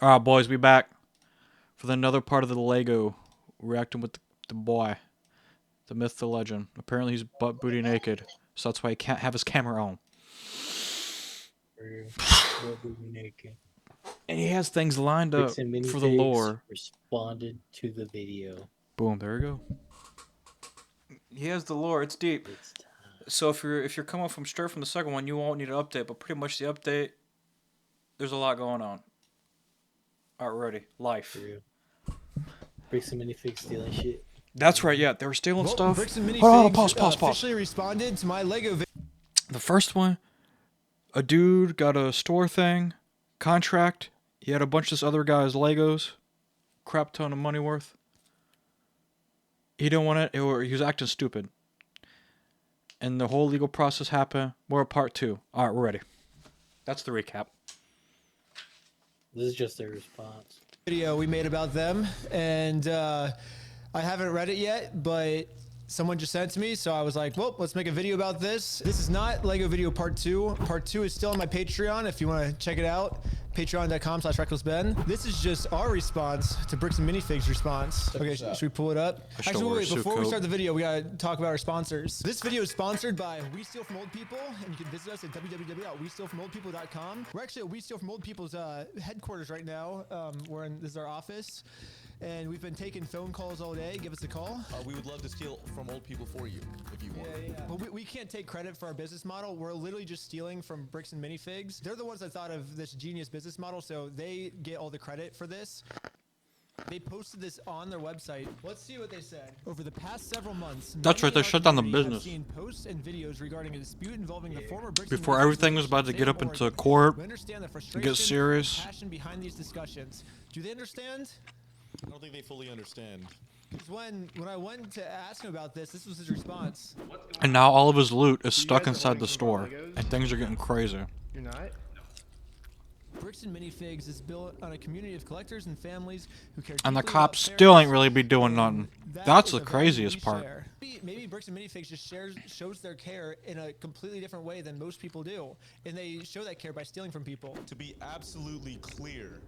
Alright, boys, we back for another part of the Lego reacting with the boy, the myth, the legend. Apparently, he's butt booty naked, so that's why he can't have his camera on. And he has things lined up for the lore. Responded to the video. Boom, there we go. He has the lore. It's deep. So if you're coming from straight from the second one, you won't need an update. But pretty much the update, there's a lot going on. Already, life. Bricks and minifigs stealing shit. That's right. Yeah, they were stealing stuff. Bricks and minifigs Hold on, pause. officially responded to my Lego video. The first one, a dude got a store thing, contract. He had a bunch of this other guy's Legos, crap ton of money worth. He didn't want it, or he was acting stupid. And the whole legal process happened. We're at part 2. All right, we're ready. That's the recap. This is just their response. Video we made about them, and I haven't read it yet, but someone just sent it to me, so I was like, well, let's make a video about this. This is not Lego video part 2. Part 2 is still on my Patreon if you want to check it out. Patreon.com/RecklessBen. This is just our response to Bricks and Minifigs response. Okay, should we pull it up? Actually, wait, before we start the video, we gotta talk about our sponsors. This video is sponsored by We Steal From Old People, and you can visit us at www.westealfromoldpeople.com. We're actually at We Steal From Old People's headquarters right now. This is our office. And we've been taking phone calls all day. Give us a call. We would love to steal from old people for you, if you want. Yeah. But we can't take credit for our business model. We're literally just stealing from Bricks and Minifigs. They're the ones that thought of this genius business model, so they get all the credit for this. They posted this on their website. Let's see what they said. Over the past several months, that's right. They shut down the business. I've seen posts and videos regarding a dispute involving the former Bricks before everything was about to get up into court. We understand the frustration get serious. and passion behind these discussions. Do they understand? I don't think they fully understand. Because when I went to ask him about this was his response. And now all of his loot is stuck inside the store, and things are getting crazy. You're not? Bricks and Minifigs is built on a community of collectors and families who care. And the cops still ain't really be doing nothing. That's the craziest part. Maybe Bricks and Minifigs just shows their care in a completely different way than most people do, and they show that care by stealing from people. To be absolutely clear,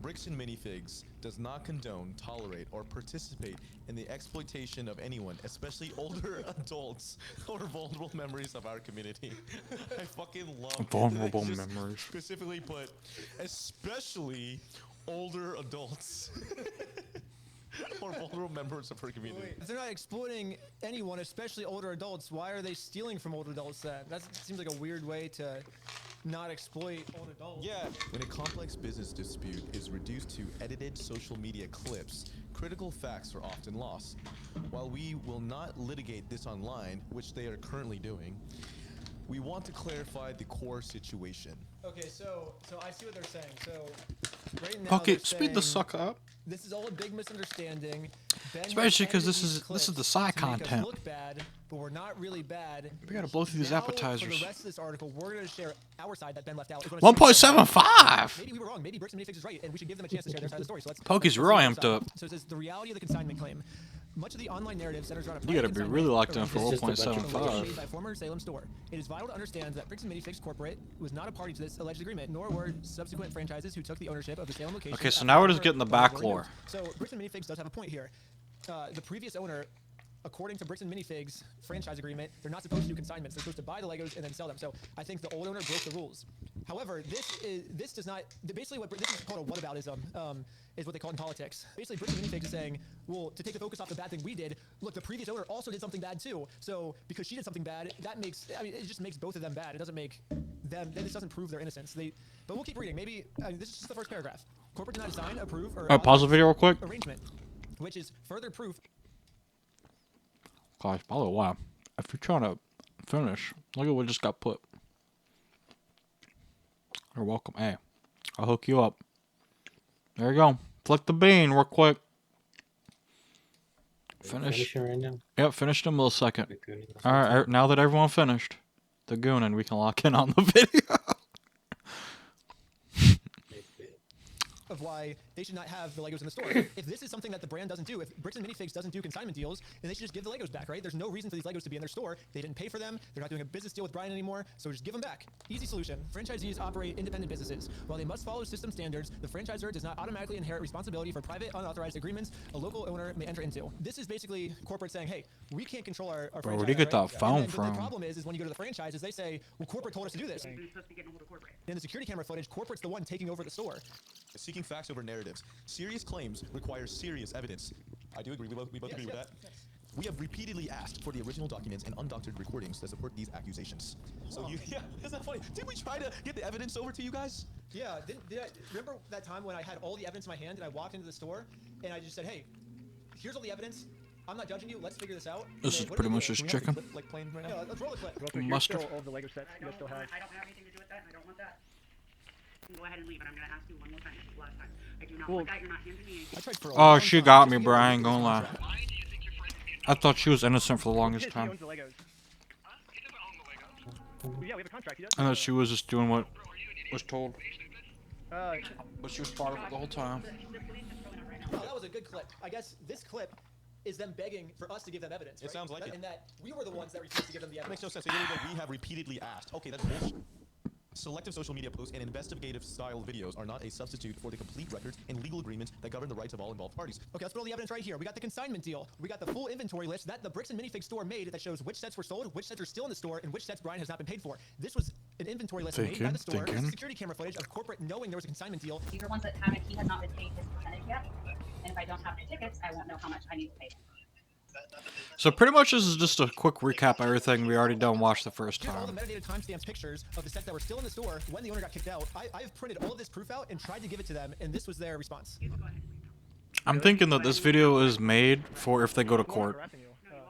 Bricks and Minifigs does not condone, tolerate, or participate in the exploitation of anyone, especially older adults or vulnerable members of our community. I fucking love vulnerable memories. Specifically put, especially older adults. Or vulnerable members of our community. If they're not exploiting anyone, especially older adults, why are they stealing from older adults then? That seems like a weird way to not exploit old adults. Yeah. When a complex business dispute is reduced to edited social media clips, critical facts are often lost. While we will not litigate this online, which they are currently doing, we want to clarify the core situation. Okay, so I see what they're saying. So right now, Okay, speed the sucker up. This is all a big misunderstanding. Especially because this is the side content. Look bad, but we're not really bad. We gotta blow through these appetizers. For the rest of this article, we're gonna share our side that Ben left out. 1.75. Maybe we were wrong. Maybe Bricks and Minifigs is right, and we should give them a chance to share their side of the story. So let's. Pokey's real amped up. So it says the reality of the consignment claim. Much of the online narrative centers around a You gotta be really locked in for It's just a bunch of 1.75. by former Salem store. It is vital to understand that Bricks and Minifigs Corporate was not a party to this alleged agreement, nor were subsequent franchises who took the ownership of the Salem location. Okay, so now we're just getting the back lore. So Bricks and Minifigs does have a point here. The previous owner, according to Bricks and Minifigs franchise agreement, they're not supposed to do consignments. They're supposed to buy the Legos and then sell them. So I think the old owner broke the rules. However, this does not. Basically, what this is called a whataboutism. Is what they call it in politics. Basically, Bricks and Minifigs is saying, well, to take the focus off the bad thing we did, look, the previous owner also did something bad too. So because she did something bad, that makes. I mean, it just makes both of them bad. It doesn't make them. This doesn't prove their innocence. But we'll keep reading. Maybe this is just the first paragraph. Corporate did not assign, approve, or Pause the video real quick. Arrangement, which is further proof. Guys, by the way, if you're trying to finish, look at what just got put. You're welcome. Hey, I'll hook you up. There you go. Flick the bean real quick. Finish. Right now? Yep, finished in a millisecond. Alright, now that everyone finished the gooning, we can lock in on the video. of why they should not have the Legos in the store. If this is something that the brand doesn't do, if Bricks and Minifigs doesn't do consignment deals, then they should just give the Legos back, right? There's no reason for these Legos to be in their store. They didn't pay for them. They're not doing a business deal with Brian anymore, so just give them back. Easy solution. Franchisees operate independent businesses. While they must follow system standards, the franchisor does not automatically inherit responsibility for private, unauthorized agreements a local owner may enter into. This is basically corporate saying, hey, we can't control our Bro, franchise. where'd you get right? that phone And then from? The problem is when you go to the franchises, they say, well, corporate told us to do this. In the security camera footage, corporate's the one taking over the store. Seeking facts over narratives. Serious claims require serious evidence. I do agree. We both agree with that. Yes. We have repeatedly asked for the original documents and undoctored recordings that support these accusations. So yeah, isn't that funny? Did we try to get the evidence over to you guys? Yeah, did I remember that time when I had all the evidence in my hand and I walked into the store and I just said, hey, here's all the evidence. I'm not judging you. Let's figure this out. This And is what pretty do we much do? just Do we have the chicken. clip, like playing right now? Yeah, let's roll the clip. Real quick, Mustard. You're still all of the Lego sets you guys still have. I don't have anything to do with that. I don't want that. You can go ahead and leave, and I'm gonna ask you one more time. This is the last time. I do not Cool. want that. You're not handing me anything. I tried for a Oh, long she time got just me, to get bro. rid I of ain't this gonna lie. contract. I thought she was innocent for the longest He time. owns the Legos. Well, yeah, we have a contract. He does. I thought she was just doing what was told. Uh, But she was part of it the whole time. Oh, that was a good clip. I guess this clip is them begging for us to give them evidence. It right? sounds like it. And that we were the ones that refused to give them the That makes evidence. no sense. It literally said we have repeatedly asked. Okay, that's bullshit. Selective social media posts and investigative style videos are not a substitute for the complete records and legal agreements that govern the rights of all involved parties. Okay, let's put all the evidence right here. We got the consignment deal. We got the full inventory list that the Bricks and Minifig store made that shows which sets were sold, which sets are still in the store, and which sets Brian has not been paid for. This was an inventory list made by the store. This is security camera footage of corporate knowing there was a consignment deal. These are ones that haven't. He has not been paid his percentage yet. And if I don't have the tickets, I won't know how much I need to pay. So pretty much this is just a quick recap of everything we already done watched the first Here's all the time. metadata timestamps pictures of the sets that were still in the store when the owner got kicked out. I've printed all of this proof out and tried to give it to them, and this was their response. I'm thinking that this video is made for if they go to court. harassing you.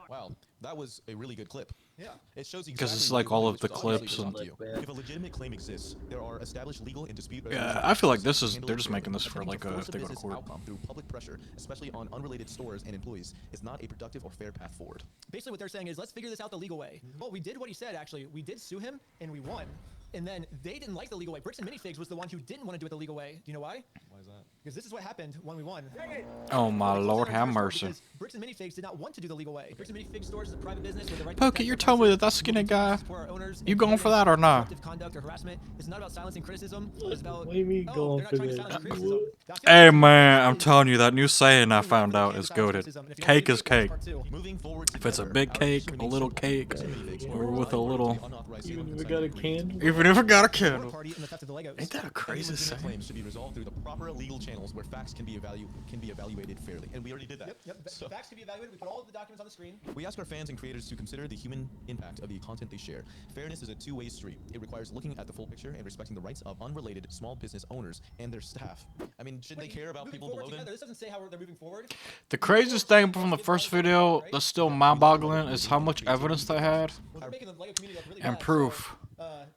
Wow, that was a really good clip. Yeah. It shows exactly 'Cause it's what like you all wanted, of the which is obviously clips to and- talk to you. If a legitimate claim exists, there are established legal and dispute Yeah, resolution I feel like processes this is- to handle they're just it making this for, Attempting like, to if force they go to business court. outcome through public pressure, especially on unrelated stores and employees, is not a productive or fair path forward. Basically what they're saying is, let's figure this out the legal way. Well, we did what he said, actually. We did sue him, and we won. And then they didn't like the legal way. Bricks and Minifigs was the one who didn't want to do it the legal way. Do you know why? Why is that? Because this is what happened when we won. Oh my They closed lord, down have our store mercy. because Bricks and Minifigs did not want to do the legal way. Bricks and Minifigs stores is a private business with the right to Pokey, protect you're their telling me that privacy. that skinny We do guy, support our owners you and going for prohibit that or not? disruptive conduct or harassment. It's not about silencing criticism. It's about What do you mean oh, going they're not for trying to that? silence criticism. That's Hey what man, I'm is- telling you, that new saying I is found really out can't is silence goated. criticism. And if you Cake want is to do it, cake. part two. Moving forward If it's a together, big our cake, a discrimination little for cake, Bricks and Minifigs or will with a not little- be unauthorized Even sale if we and got a consignment agreement. candle. Even if I got a Or candle. party in the theft of the Legos. Ain't that a Any crazy legitimate saying? claims should be resolved through the proper legal channels where facts can be evaluated fairly, and we already did that. Yep. So- Facts can be evaluated. We put all of the documents on the screen. We ask our fans and creators to consider the human impact of the content they share. Fairness is a two-way street. It requires looking at the full picture and respecting the rights of unrelated small business owners and their staff. I mean, shouldn't they care about Moving people forward below them? together. This doesn't say how they're moving forward. The craziest thing from the first video that's still mind-boggling is how much evidence they had Well, they're making the Lego community look really and bad, so, proof.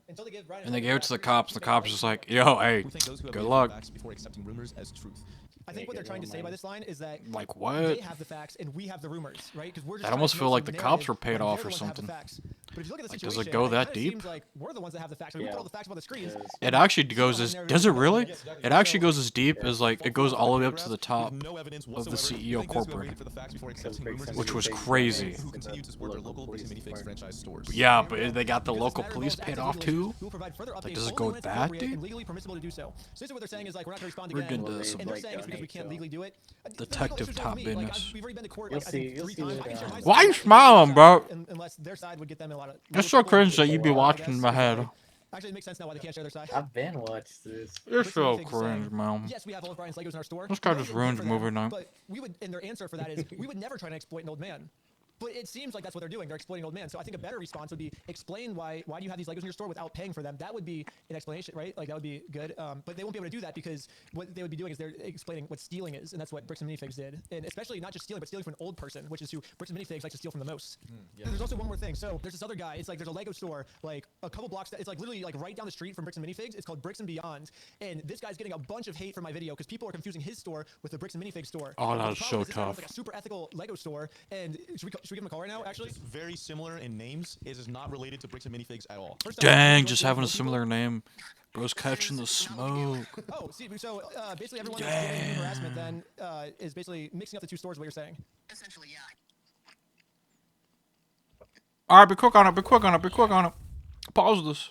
until they give Brian And they his gave it to the back, cops. The we're cops gonna just fight. like, yo, hey, We thank those who have good verified luck. facts before accepting rumors as truth. I think what they're trying to say by this line is that Like they what? have the facts and we have the rumors, right? Because we're just That trying almost to feel make like some the cops narrative were paid when off they're or the ones that have the something. facts. But if you look at the Like, does it situation, go that kinda deep? Seems like we're the ones that have the facts. I mean, we put all the facts about the screens. It actually goes as, does it really? It actually goes as deep as like, it goes all the way up to the top With no evidence of the whatsoever. CEO We thank those who have corporate. waited for the facts before accepting rumors as Which was truth. crazy. Who continue to support their local Bricks and Minifigs franchise stores. Yeah, but they got the Because local this matter police involves paid active off legal issues, too? we will provide further updates does it only go when it's that appropriate deep? and legally permissible to do so. So basically what they're saying is like we're not going to respond We're again. getting to some And they're saying it's because we can't legally do it. There's legal detective issues top with me. Like, business. we've already been to court You'll like, I think see- you'll 3 see times. what, I can share my Why side, you but their smiling, side, bro? Unless their side would get them in a lot of. It's so cringe that you be I watching guess. my head. Actually, it makes sense now why they can't share their side. I've been watched this. You're Bricks and so Minifigs is cringe, saying, man. Yes, we have all of Brian's Legos in our store. This guy We just don't pay ruined for the them, movie now. But we would, and their answer for that is we would never try to exploit an old man. But it seems like that's what they're doing. They're exploiting old man. So I think a better response would be explain why do you have these Legos in your store without paying for them? That would be an explanation, right? Like that would be good. But they won't be able to do that because what they would be doing is they're explaining what stealing is, and that's what Bricks and Minifigs did. And especially not just stealing, but stealing from an old person, which is who Bricks and Minifigs like to steal from the most. yeah. There's also one more thing. So there's this other guy. It's like there's a Lego store like a couple blocks. It's like literally like right down the street from Bricks and Minifigs. It's called Bricks and Beyond. And this guy's getting a bunch of hate for my video because people are confusing his store with the Bricks and Minifigs store. Oh, But that the was problem so is this guy owns, tough. like a super ethical Lego store. And should we give him a call right now? Actually. It's very similar in names. It is not related to Bricks and Minifigs at all. First off, Dang, most just people- having a most people- similar name Bro's catching the smoke. Oh, see, so basically everyone that's getting new harassment then is basically mixing up the two stores. What you're saying? Essentially, yeah. All right, be quick on it. Be quick on it. Be quick on it. Pause this.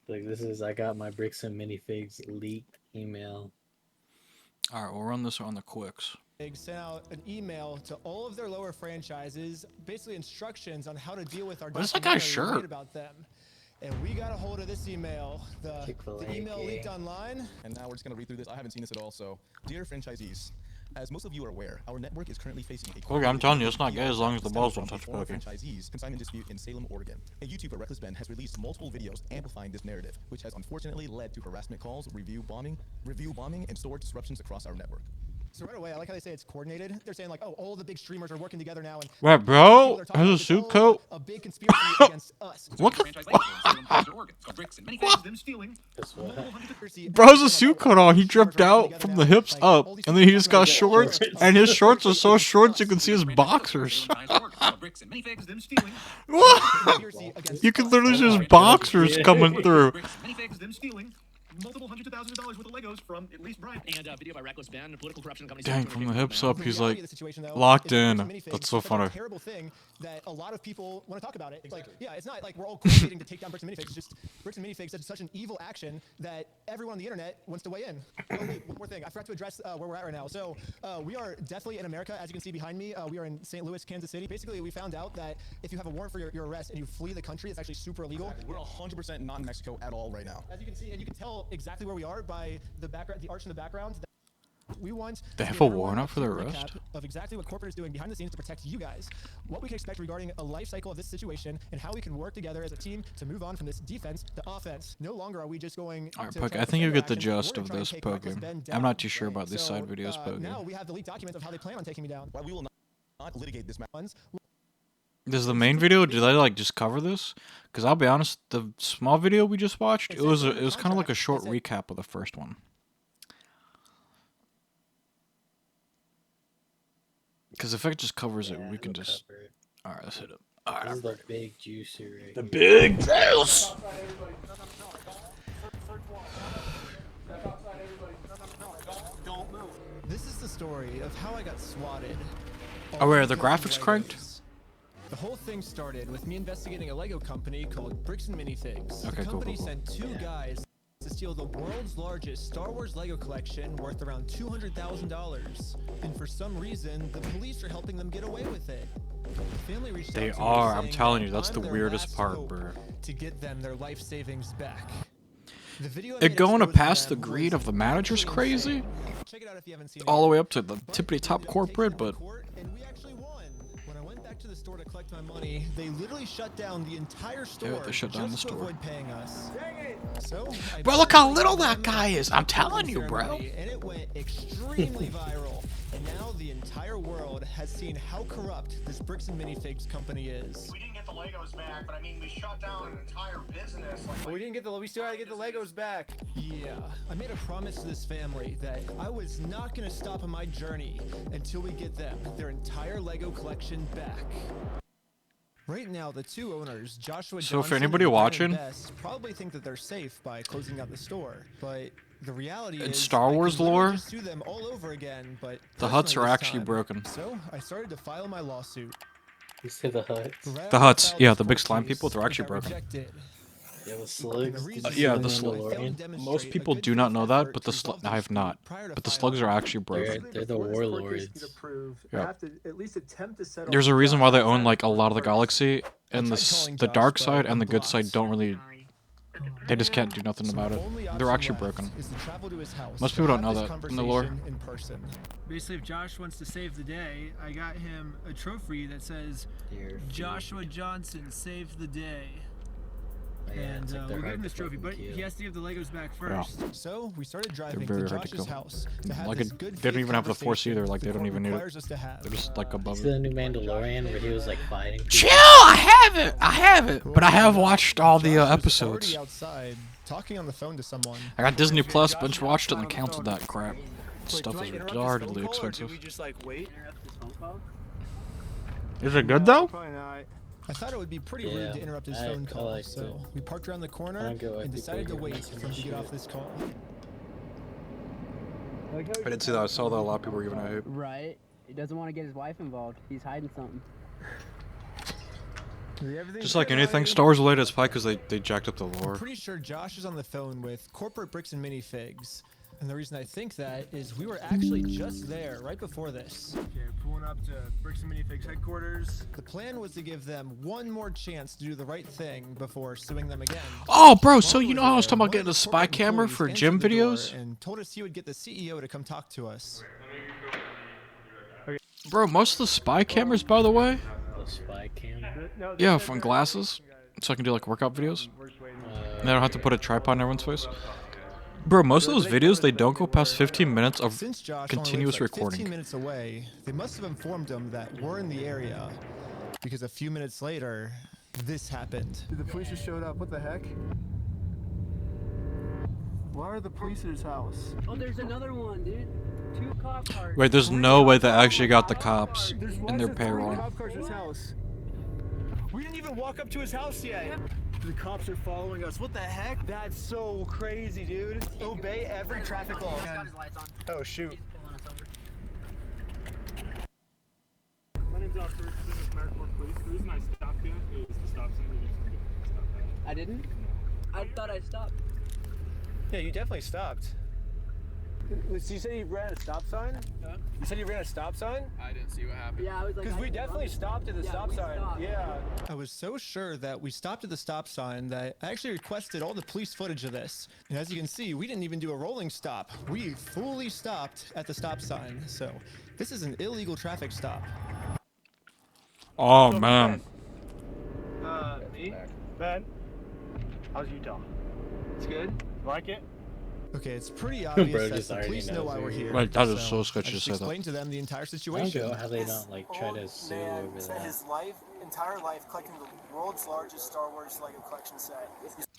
Like this is I got my bricks and minifigs leaked email. All right, we'll run this on the quicks. They sent out an email to all of their lower franchises, basically instructions on how to deal with our What's that guy's documentary we shirt? made about them. And we got a hold of this email. The Chick-fil-A, email okay. leaked online. And now we're just going to read through this. I haven't seen this at all. So, dear franchisees, as most of you are aware, our network is currently facing a Look, I'm telling you, it's not gay as long as the balls don't touch former Pokey. franchisees consignment dispute in Salem, Oregon. A YouTuber, Reckless Ben, has released multiple videos amplifying this narrative, which has unfortunately led to harassment calls, review bombing, and store disruptions across our network. So right away, I like how they say it's coordinated. They're saying like, oh, all the big streamers are working together now. And What, bro? Has a suit coat? A big conspiracy against us. What the fuck? Guess what? Bro has a suit coat on. He dripped out from the hips up, and then he just got shorts, and his shorts are so short you can see his boxers. What? You can literally see his boxers coming through. Multiple hundreds of thousands of dollars worth of Legos from at least Brian. And video by Reckless Ben, political corruption company. Dang, from the hips up, he's The reality like of the situation, though, locked is that in. bricks and minifigs That's so is a funny. terrible thing that a lot of people want to talk about it. It's like, yeah, it's not like we're all coordinating to take down bricks and minifigs. It's just bricks and minifigs is such an evil action that everyone on the internet wants to weigh in. Oh, wait, one more thing. I forgot to address where we're at right now. So we are definitely in America, as you can see behind me. We are in St. Louis, Kansas City. Basically, we found out that if you have a warrant for your arrest and you flee the country, it's actually super illegal. We're 100% not in Mexico at all right now. As you can see, and you can tell exactly where we are by the background, the arch in the background. We want They to have give a everyone warrant out for their quick arrest? recap of exactly what corporate is doing behind the scenes to protect you guys, what we can expect regarding a life cycle of this situation, and how we can work together as a team to move on from this defense to offense. No longer are we just going. Alright, to Pokey, try I to think you defend get our the actions. gist We're of trying to this, take Pokey. Reckless Ben I'm down. not too sure about these side videos, Pokey. Now we have the leaked documents of how they plan on taking me down. While we will not litigate this matter. Does the main video, did they like just cover this? Because I'll be honest, the small video we just watched, it was kind of like a short recap of the first one. Because if it just covers it, Yeah, we can it'll just. cover it. Alright, let's hit it. Alright, This I'm is the ready. big juicer right The here. big juice! This is the story of how I got swatted. Oh, wait, are All the because graphics of cranked? Legos. The whole thing started with me investigating a Lego company called Bricks and Minifigs. Okay, the cool, company cool, cool. sent two guys to steal the world's largest Star Wars Lego collection worth around $200,000. And for some reason, the police are helping them get away with it. The family reached They out to me are, I'm saying telling that you, that's I'm the their weirdest last part, hope bro. to get them their life savings back. The video I It made going to exposing pass the them greed was of the manager's actually crazy? insane. Check it out if you haven't seen it All the yet. way up to the But tippity we top ended up corporate, taking it to but court, and we actually won. When I went back to the store to collect my money, they literally shut down the entire store they shut down just the to store. avoid paying us. So, I Bro, look how personally little called that them guy at is. the I'm telling you, bro. ceremony, and it went extremely viral. And now the entire world has seen how corrupt this Bricks and Minifigs company is. We didn't get the Legos back, but I mean, we shut down an entire business. We still gotta get the Legos back. Yeah, I made a promise to this family that I was not gonna stop on my journey until we get them their entire Lego collection back. Right now, the two owners, Joshua So for Johnson anybody and Brandon watching- Best, probably think that they're safe by closing down the store, but the reality In is Star I Wars could literally lore, just sue them all over again, but the huts personally are this actually time. broken. So I started to file my lawsuit. You see the huts? Right The huts, after I yeah, filed the this big court slime case, people, they're it actually got broken. rejected. Yeah, the slugs. Did you see Yeah, them the in slug. Mandalorian? Most people do not know that, but I have not. But the slugs are actually broken. They're the warlords. Yeah. There's a reason why they own like a lot of the galaxy, and the dark side and the good side don't really. They just can't do nothing about it. They're actually broken. Most people don't know that in the lore. Basically, if Josh wants to save the day, I got him a trophy that says Dear Joshua Johnson saved the day. Yeah, And it's like they're we'll give hard him this to trophy, fucking but kill. he has to give the Legos back Yeah. first. So we started driving very to hard to Josh's kill. house to have Like this it- good they don't even have the Force conversation either, like, they the don't court even need it. requires us to have. They're just like above See it. the new Mandalorian where he was like fighting? Chill! I have it, but I have watched all the Josh was episodes. already outside talking on the phone to someone. I got Disney Plus, binge watched it, and canceled that crap. Stuff is interrupt this retardedly phone call, or expensive. do we just like wait? Interrupt this phone call? Is it good though? Probably not. I thought it would be pretty rude to interrupt his I phone call, like so to- we parked around the corner I get why and people decided to get wait messy for him to get shit. off this call. I didn't see that. I saw that a lot of people were giving a hoot. Right. He doesn't want to get his wife involved. He's hiding something. Just like anything Star Wars related, it's probably because they jacked up the I'm lore. pretty sure Josh is on the phone with Corporate Bricks and Minifigs. And the reason I think that is we were actually just there right before this. Okay, pulling up to Bricks and Minifigs headquarters. The plan was to give them one more chance to do the right thing before suing them again. Oh, bro, so While we you know were how I was there, talking about one of getting the a spy corporate camera employees for answered gym the door videos? and told us he would get the CEO to come talk to us. Bro, most of the spy cameras, by the way, The spy cam. yeah, from glasses, so I can do like workout videos. And I don't have to put a tripod in everyone's face. Bro, most of those videos, they don't go past 15 minutes of Since Josh continuous only lives like 15 recording. minutes away, they must have informed him that we're in the area. Because a few minutes later, this happened. Dude, the police just showed up. What the heck? Why are the police at his house? Oh, there's another one, dude. 2 cop cars. Wait, there's no way they actually got the cops in their payroll. Cop cars at his house. We didn't even walk up to his house yet. The cops are following us. What the heck? That's so crazy, dude. Obey every traffic law. Oh, shoot. My name's Oscar. This is American Police. The reason I stopped you is the stop sign. You didn't stop that. I didn't? I thought I stopped. Yeah, you definitely stopped. So you said you ran a stop sign? Huh? You said you ran a stop sign? I didn't see what happened. Yeah, I was like. Because I we didn't definitely run it. stopped at the Yeah, stop we sign. stopped. Yeah. I was so sure that we stopped at the stop sign that I actually requested all the police footage of this. And as you can see, we didn't even do a rolling stop. We fully stopped at the stop sign. So this is an illegal traffic stop. Oh, man. Me? Ben? How's Utah? It's good. Like it? Okay, it's pretty obvious Bro that just the already police know knows why who we're he here. Like, that is so I sketchy to just say that. explained to them the entire I don't situation. get how they don't like try to sue over that. His entire life collecting the world's largest Star Wars Lego collection set.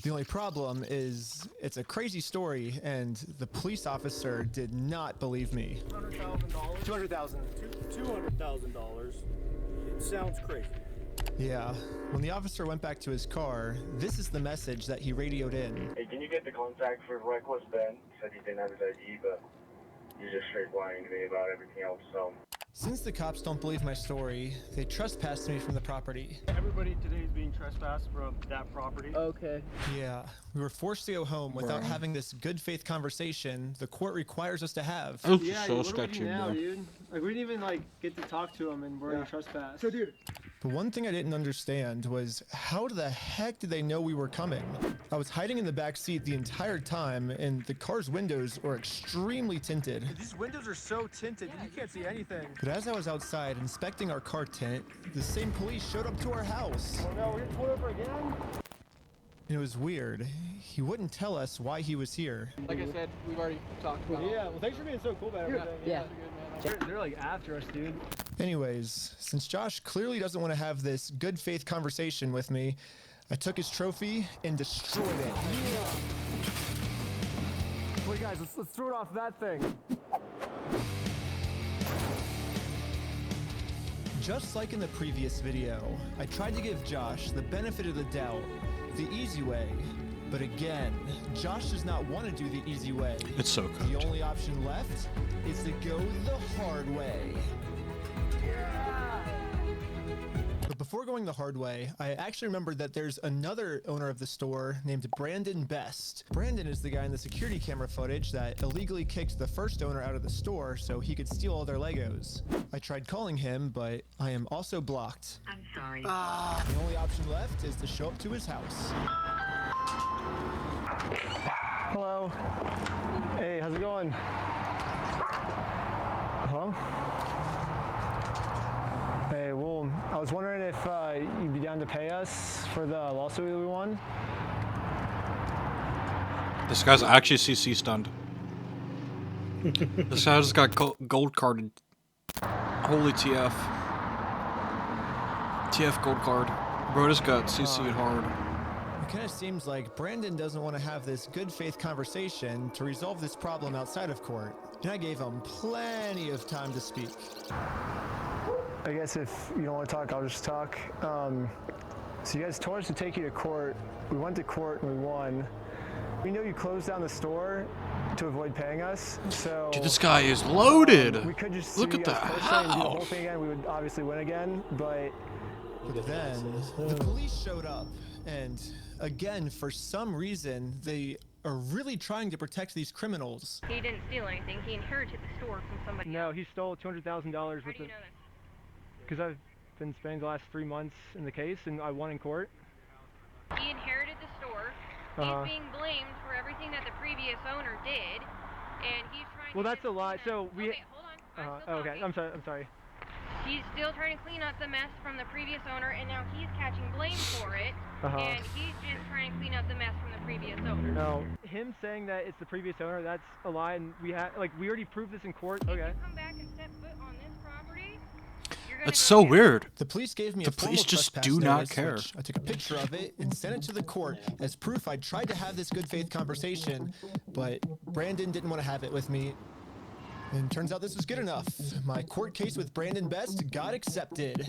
The only problem is it's a crazy story, and the police officer did not believe me. $200,000. $200,000. It sounds crazy. Yeah, when the officer went back to his car, this is the message that he radioed in. Hey, can you get the contact for Reckless Ben? Said he didn't have his ID, but he's just straight lying to me about everything else, so. Since the cops don't believe my story, they trespassed me from the property. Everybody today is being trespassed from that property. Okay. Yeah, we were forced to go home without having this good faith conversation the court requires us to have. It's Yeah, so what do we sketchy, do now, bro. dude? Like, we didn't even, get to talk to him, and we're in trespass. So, dude. But one thing I didn't understand was how the heck did they know we were coming? I was hiding in the back seat the entire time, and the car's windows were extremely tinted. These windows are so tinted that you can't see anything. But as I was outside inspecting our car tint, the same police showed up to our house. Oh, no, we're pulled over again? And it was weird. He wouldn't tell us why he was here. Like I said, we've already talked about it. Yeah, well, thanks for being so cool about everything. Yeah. They're like after us, dude. Anyways, since Josh clearly doesn't want to have this good faith conversation with me, I took his trophy and destroyed it. Wait, guys, let's throw it off that thing. Just like in the previous video, I tried to give Josh the benefit of the doubt, the easy way. But again, Josh does not want to do the easy way. It's so The cooked. only option left is to go the hard way. But before going the hard way, I actually remembered that there's another owner of the store named Brandon Best. Brandon is the guy in the security camera footage that illegally kicked the first owner out of the store so he could steal all their Legos. I tried calling him, but I am also blocked. I'm sorry. The only option left is to show up to his house. Hello. Hey, how's it going? Hello? Hey, well, I was wondering if you'd be down to pay us for the lawsuit that we won. This guy's actually CC stunned. This guy just got gold carded. Holy TF. TF gold card. Bro just got CC'd hard. It kind of seems like Brandon doesn't want to have this good faith conversation to resolve this problem outside of court. And I gave him plenty of time to speak. I guess if you don't want to talk, I'll just talk. So you guys told us to take you to court. We went to court and we won. We know you closed down the store to avoid paying us, so... Dude, this guy is loaded. We could just Look sue at you the guys personally and do the whole house. thing again. We would obviously win again, but... But then the police showed up, and again, for some reason, they are really trying to protect these criminals. He didn't steal anything. He inherited the store from somebody. No, he stole $200,000 How worth do you of... know this? Because I've been spending the last 3 months in the case, and I won in court. He inherited the store. He's being blamed for everything that the previous owner did, and he's trying. Well, to that's a lie. So we. Okay, hold on. I'm still Okay, talking. I'm sorry. He's still trying to clean up the mess from the previous owner, and now he's catching blame for it. And he's just trying to clean up the mess from the previous owner. No, him saying that it's the previous owner, that's a lie, and we already proved this in court. If Okay. you come back and step foot on this property, you're gonna That's go so get weird. The police gave me The a formal police just trespass do not notice, care. which I took a picture of it and sent it to the court as proof I tried to have this good faith conversation, but Brandon didn't want to have it with me. And turns out this was good enough. My court case with Brandon Best got accepted.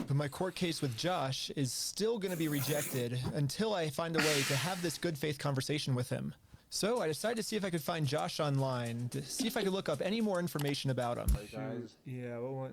But my court case with Josh is still going to be rejected until I find a way to have this good faith conversation with him. So I decided to see if I could find Josh online, to see if I could look up any more information about him. Yeah,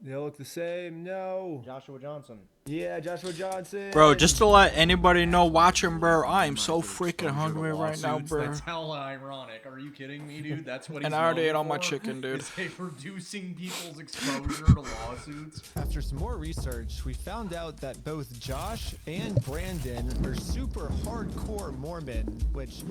they all look the same. No. Joshua Johnson. Yeah, Joshua Johnson. Bro, just to let anybody know watching, bro, I am so freaking hungry right now, bro. That's hella ironic. Are you kidding me, dude? That's what he's And I already known ate all my for, chicken, dude. is reducing people's exposure to lawsuits. After some more research, we found out that both Josh and Brandon are super hardcore Mormon, which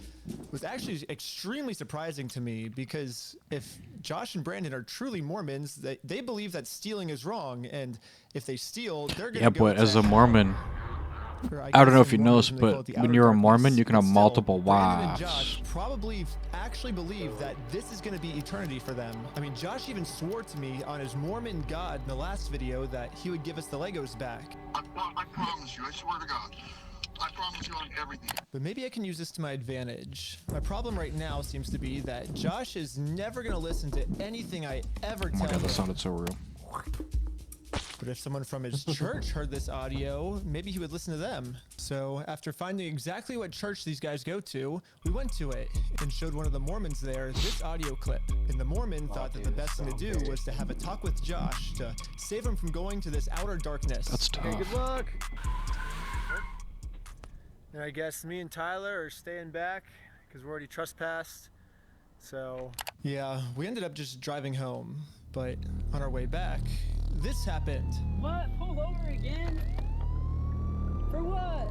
was actually extremely surprising to me because if Josh and Brandon are truly Mormons, they believe that stealing is wrong, and if they steal, they're gonna go but to as a hell. Mormon, Or I don't know guess if you in know this, Mormonism, they call but it the when outer you're a darkness. Mormon, you can But have still, multiple Brandon and wives. Josh probably actually believe that this is going to be eternity for them. I mean, Josh even swore to me on his Mormon God in the last video that he would give us the Legos back. I promise you, I swear to God. I promise you on everything. But maybe I can use this to my advantage. My problem right now seems to be that Josh is never going to listen to anything I ever Oh my tell god, him. that sounded so real. But if someone from his church heard this audio, maybe he would listen to them. So after finding exactly what church these guys go to, we went to it and showed one of the Mormons there this audio clip. And the Mormon thought that the best thing to do was to have a talk with Josh to save him from going to this outer darkness. That's tough. Okay, good luck. And I guess me and Tyler are staying back because we're already trespassed. So Yeah, we ended up just driving home. But on our way back, this happened. What? Pulled over again? For what?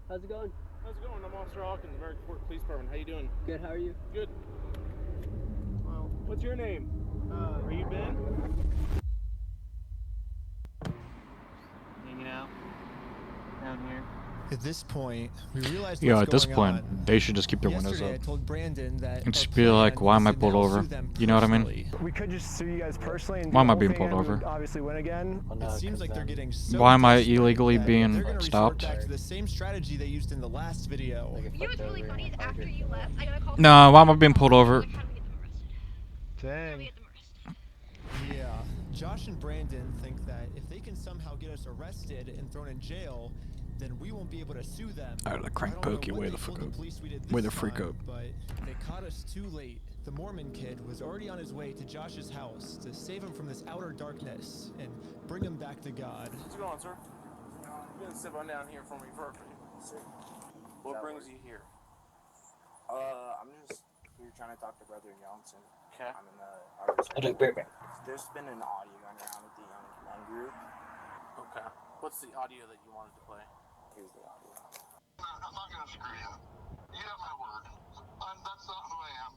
How's it going? How's it going? I'm Officer Hawkins, American Fort Police Department. How you doing? Good, how are you? Good. Well, what's your name? Are you Ben? Hanging out down here. At this point, we realized Yeah, what's at this going point, on. they should just keep their windows Yesterday, up. I told Brandon that And just our be like, plan why am I is to pulled now over? sue them You know what I mean? personally. we could just sue you guys personally and do Why am the I whole being thing pulled again. over? We'd obviously win again. It seems like they're getting so Why am I desperate illegally that being they're gonna stopped? resort back to the same strategy they used in the last video. You know what's really funny is after you left, I got a call. No, why am I being pulled over? Like, how do we get them arrested? How do we Dang. get them arrested? Yeah, Josh and Brandon think that if they can somehow get us arrested and thrown in jail, then we won't be able to sue them. Alright, like crank I don't know pokey, what way they the fuck told up. the police we did Way this the freak time, up. But they caught us too late. The Mormon kid was already on his way to Josh's house to save him from this outer darkness and bring him back to God. What's going on, sir? You can sit on down here for me first. What brings you here? I'm just here trying to talk to Brother Johnson. Okay. I'm in the There's been an audio going around with the young group. Okay. What's the audio that you wanted to play? Here's the audio. I'm not gonna screw you. You have my word. That's not who I am.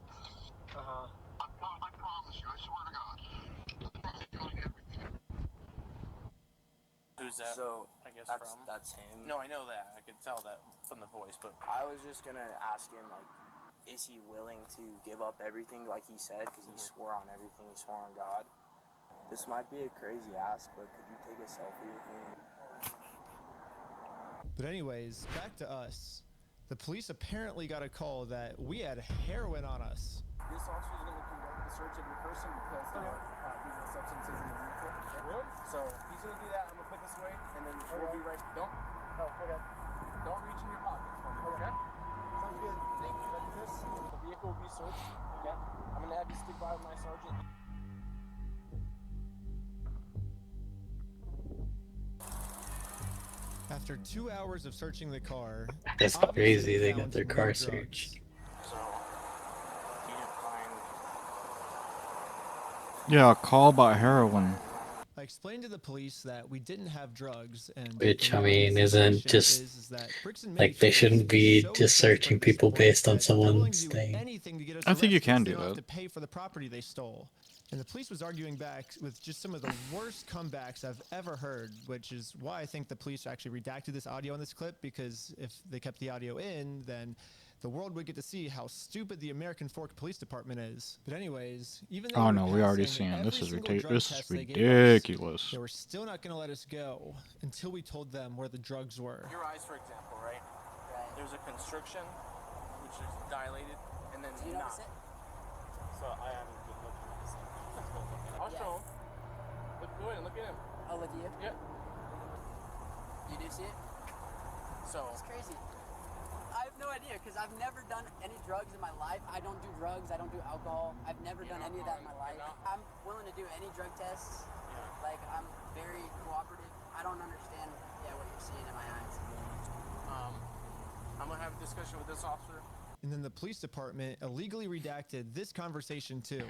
I promise you. I swear to God. I promise you on everything. Who's that? So I guess that's from. that's him. No, I know that. I could tell that from the voice, but I was just gonna ask him, like, is he willing to give up everything like he said? Because he swore on everything. He swore on God. This might be a crazy ask, but could you take a selfie with me? But anyways, back to us. The police apparently got a call that we had heroin on us. This officer is going to conduct the search of your person because there are illegal substances in the vehicle. Really? So he's going to do that. I'm going to put this away, and then we'll be right. Don't. Oh, okay. Don't reach in your pockets for me, okay? Sounds good. Thank you. Like this. The vehicle will be searched. Okay. I'm going to have you stick by with my sergeant. After 2 hours of searching the car, That's crazy. They got their car searched. Yeah, a call about heroin. I explained to the police that we didn't have drugs, and Which, I mean, isn't just like they shouldn't be just searching people based on someone's thing. I think you can do They don't have to that. pay for the property they stole. And the police was arguing back with just some of the worst comebacks I've ever heard, which is why I think the police actually redacted this audio in this clip, because if they kept the audio in, then the world would get to see how stupid the American Fork Police Department is. But anyways, even though Oh no, we already passing seen this every is single drug this is test they gave us, ridiculous. they were still not going to let us go until we told them where the drugs were. Your eyes, for example, right? There's a constriction, which is dilated, and then Do you notice it? So I haven't been looking at this. I'll show him. Look, go ahead and look at him. I'll look at you. Yeah. You do see it? So It's crazy. I have no idea because I've never done any drugs in my life. I don't do drugs. I don't do alcohol. I've never done any of that in my life. I'm willing to do any drug tests. Like, I'm very cooperative. I don't understand, what you're seeing in my eyes. I'm gonna have a discussion with this officer. And then the police department illegally redacted this conversation too.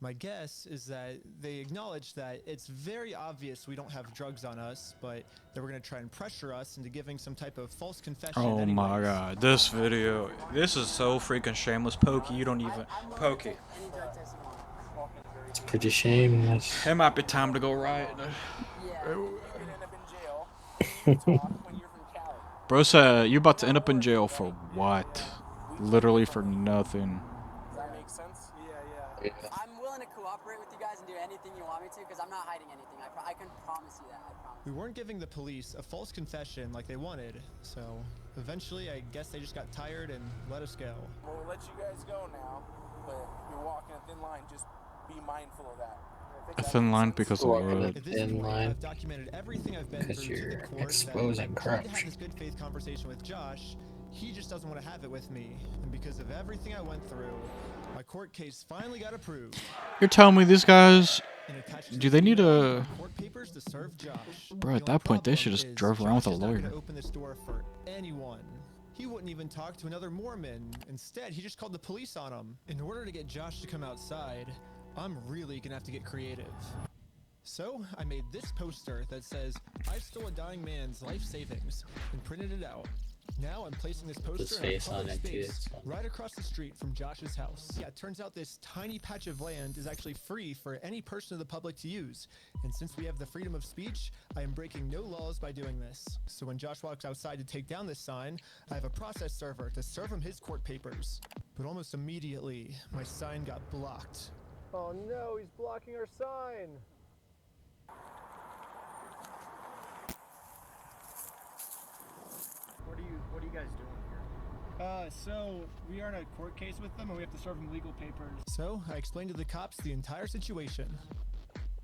My guess is that they acknowledge that it's very obvious we don't have drugs on us, but they were going to try and pressure us into giving some type of false confession. Oh my god, this video, this is so freaking shameless. Pokey, you don't even, Pokey. Any drug test you want. It's pretty shameless. It might be time to go riot. Bro said, you about to end up in jail for what? Literally for nothing. Does that make sense? Yeah. I'm willing to cooperate with you guys and do anything you want me to because I'm not hiding anything. I can promise you that. I promise. We weren't giving the police a false confession like they wanted, so eventually I guess they just got tired and let us go. We'll let you guys go now, but you're walking a thin line. Just be mindful of that. A thin line because of Walking what? a thin line. I've documented everything I've been through Because to the you're court. exposing that I tried to have corruption. this good faith conversation with Josh. He just doesn't want to have it with me, and because of everything I went through, my court case finally got approved. You're telling me these guys, And attached to do this they need email, a... court papers to serve Josh. Bro, at The that only point, they should problem just drove around with a Josh is not lawyer. gonna open this door for anyone. He wouldn't even talk to another Mormon. Instead, he just called the police on him. In order to get Josh to come outside, I'm really gonna have to get creative. So, I made this poster that says, I stole a dying man's life savings, and printed it out. Now I'm placing this poster in a face on public it, too. space It's fun. right across the street from Josh's house. Yeah, it turns out this tiny patch of land is actually free for any person of the public to use. And since we have the freedom of speech, I am breaking no laws by doing this. So when Josh walks outside to take down this sign, I have a process server to serve him his court papers. But almost immediately, my sign got blocked. Oh no, he's blocking our sign. What are you guys doing here? So we are in a court case with them and we have to serve them legal papers. So I explained to the cops the entire situation.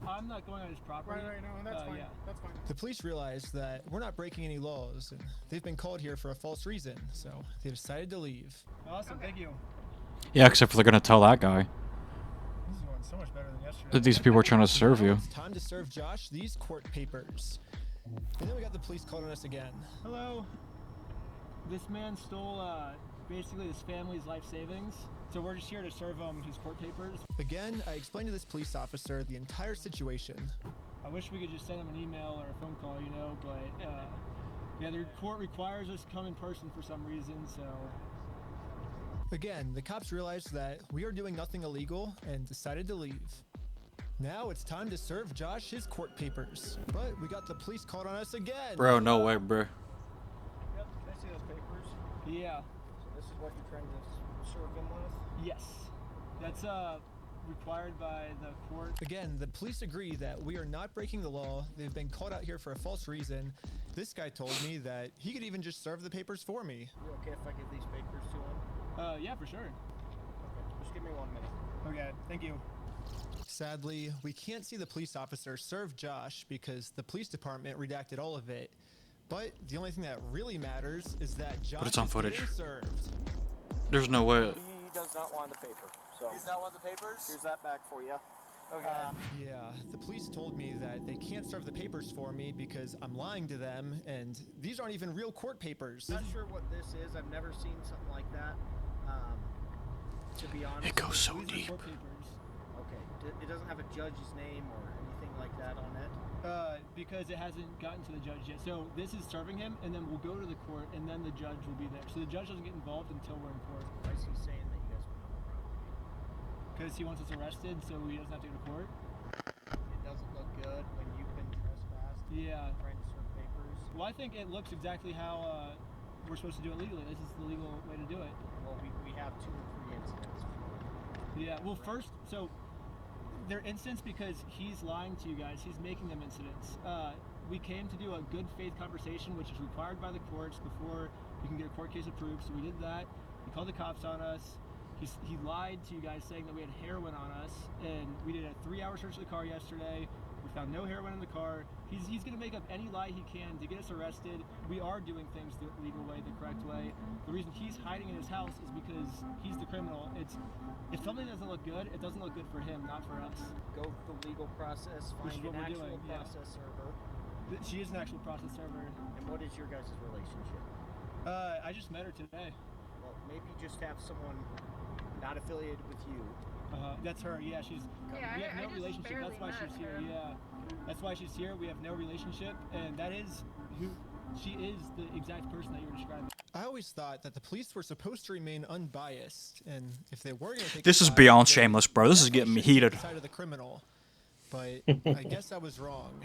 I'm not going on his property. Right, no, that's fine. Yeah. That's fine. The police realized that we're not breaking any laws, and they've been called here for a false reason, so they decided to leave. Awesome, thank you. Yeah, except for they're gonna tell that guy This is going so much better than yesterday. that these people are trying to serve you. It's time to serve Josh these court papers. And then we got the police calling us again. Hello. This man stole basically his family's life savings. So we're just here to serve him his court papers. Again, I explained to this police officer the entire situation. I wish we could just send him an email or a phone call, but yeah, the court requires us to come in person for some reason, so. Again, the cops realized that we are doing nothing illegal and decided to leave. Now it's time to serve Josh his court papers. But we got the police called on us again. Bro, no way, bro. Yep, can I see those papers? Yeah. So this is what you're trying to serve them with? Yes. That's required by the court. Again, the police agree that we are not breaking the law. They've been called out here for a false reason. This guy told me that he could even just serve the papers for me. You okay if I give these papers to him? Yeah, for sure. Okay. Just give me 1 minute. Okay, thank you. Sadly, we can't see the police officer serve Josh because the police department redacted all of it. But the only thing that really matters is that Josh it's on is footage. getting served. There's no way. He does not want the paper. So he's not want the papers? Here's that back for you. Okay. Yeah, the police told me that they can't serve the papers for me because I'm lying to them, and these aren't even real court papers. Not sure what this is. I've never seen something like that. To be honest, It goes so these are deep. court papers. Okay, it doesn't have a judge's name or anything like that on it. Because it hasn't gotten to the judge yet. So this is serving him, and then we'll go to the court, and then the judge will be there. So the judge doesn't get involved until we're in court. Why is he saying that you guys went on the property? Because he wants us arrested, so he doesn't have to go to court. It doesn't look good when you've been trespassed. Yeah. Trying to serve papers. Well, I think it looks exactly how we're supposed to do it legally. This is the legal way to do it. Well, we have 2 or 3 incidents. Yeah. Well, first, so they're incidents because he's lying to you guys. He's making them incidents. We came to do a good faith conversation, which is required by the courts before you can get a court case approved. So we did that. He called the cops on us. He lied to you guys saying that we had heroin on us, and we did a 3-hour search of the car yesterday. We found no heroin in the car. He's going to make up any lie he can to get us arrested. We are doing things the legal way, the correct way. The reason he's hiding in his house is because he's the criminal. If something doesn't look good, it doesn't look good for him, not for us. Go the legal process, Which is find what an we're actual doing, yeah. process server. She is an actual process server. And what is your guys' relationship? I just met her today. Well, maybe just have someone not affiliated with you. That's her. Yeah, she's. Yeah, we have I no just relationship. That's why barely she's met here. her. Yeah, that's why she's here. We have no relationship, and that is who she is. The exact person that you were describing. I always thought that the police were supposed to remain unbiased, and if they were going to take This a is side, beyond then shameless, bro. This is definitely getting me should take heated. the side of the criminal. But I guess I was wrong.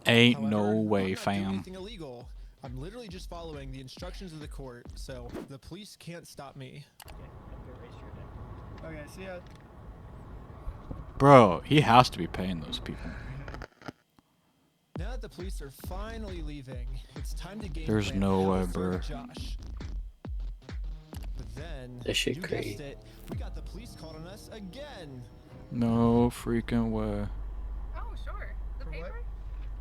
Ain't However, no way, I'm not doing fam. anything illegal. I'm literally just following the instructions of the court, so the police can't stop me. Okay, see ya. Bro, he has to be paying those people. Now that the police are finally leaving, it's time to game There's plan no how way, to serve bro. Josh. But then, This shit you crazy. guessed it, we got the police called on us again. No freaking way. Oh, sure. The For what? paper?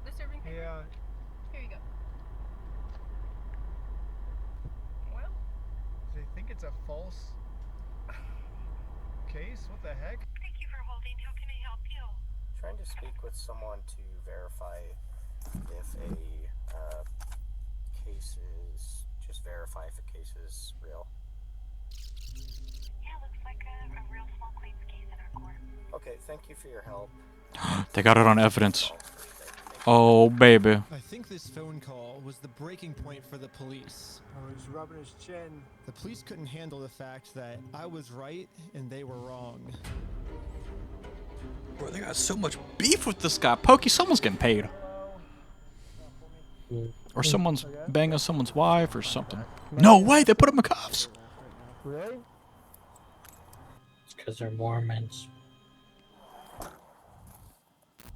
The serving paper? Yeah. Here you go. Well, They think it's a false case. What the heck? Thank you for holding. How can I help you? Trying to speak with someone to verify if a case is, just verify if a case is real. Yeah, looks like a real small claims case in our court. Okay, thank you for your help. They got it on evidence. Oh, baby. I think this phone call was the breaking point for the police. Oh, he's rubbing his chin. The police couldn't handle the fact that I was right and they were wrong. Bro, they got so much beef with this guy. Pokey, someone's getting paid. Or someone's banging someone's wife or something. No way, they put him in cuffs. Really? It's because they're Mormons.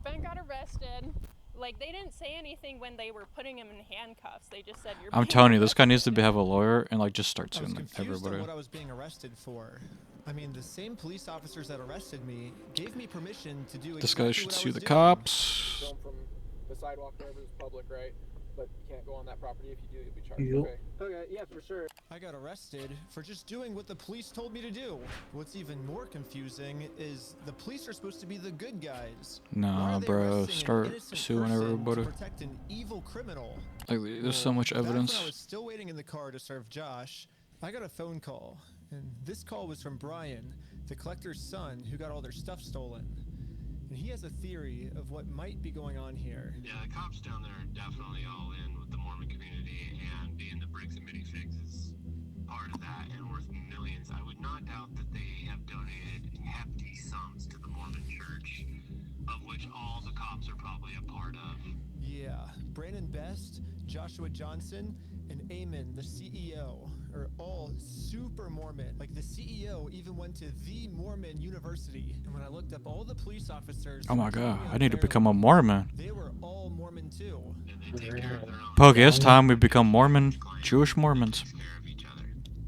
Ben got arrested. Like, they didn't say anything when they were putting him in handcuffs. They just said, you're I'm being telling you, this guy needs arrested. to have a lawyer and like just start I was suing like, confused on everybody. what I was being arrested for. I mean, the same police officers that arrested me gave me permission to do This exactly guy should what I sue was the doing. cops. Film from the sidewalk wherever is public, right? But you can't go on that property. If you do, you'll be charged. Yep. Okay. Okay, yeah, for sure. I got arrested for just doing what the police told me to do. What's even more confusing is the police are supposed to be the good guys. Why Nah, are they bro, arresting an start innocent suing person everybody. to protect an evil criminal? Like, there's so much Back when I was evidence. still waiting in the car to serve Josh, I got a phone call, and this call was from Brian, the collector's son, who got all their stuff stolen. And he has a theory of what might be going on here. Yeah, the cops down there are definitely all in with the Mormon community, and being the bricks and minifigs is part of that and worth millions. I would not doubt that they have donated hefty sums to the Mormon church, of which all the cops are probably a part of. Yeah, Brandon Best, Joshua Johnson, and Eamon, the CEO, are all super Mormon. Like, the CEO even went to the Mormon University. And when I looked up all the police officers... Oh my who god, told me I need to unfairly, become a Mormon. They were all Mormon too. Pokey, it's time we become Mormon, Jewish Mormons.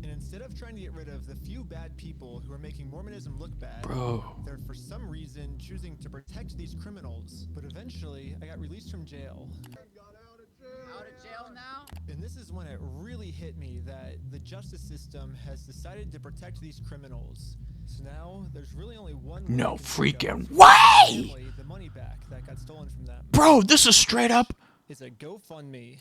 And instead of trying to get rid of the few few bad people who are making Mormonism look bad. Bro. They're for some reason choosing to protect these criminals. But eventually, I got released from jail. Out of jail now? And this is when it really hit me that the justice system has decided to protect these criminals. So now there's really only one way No to think of freaking to way! give the family the money back that got stolen from them. Bro, this is straight up It's a GoFundMe.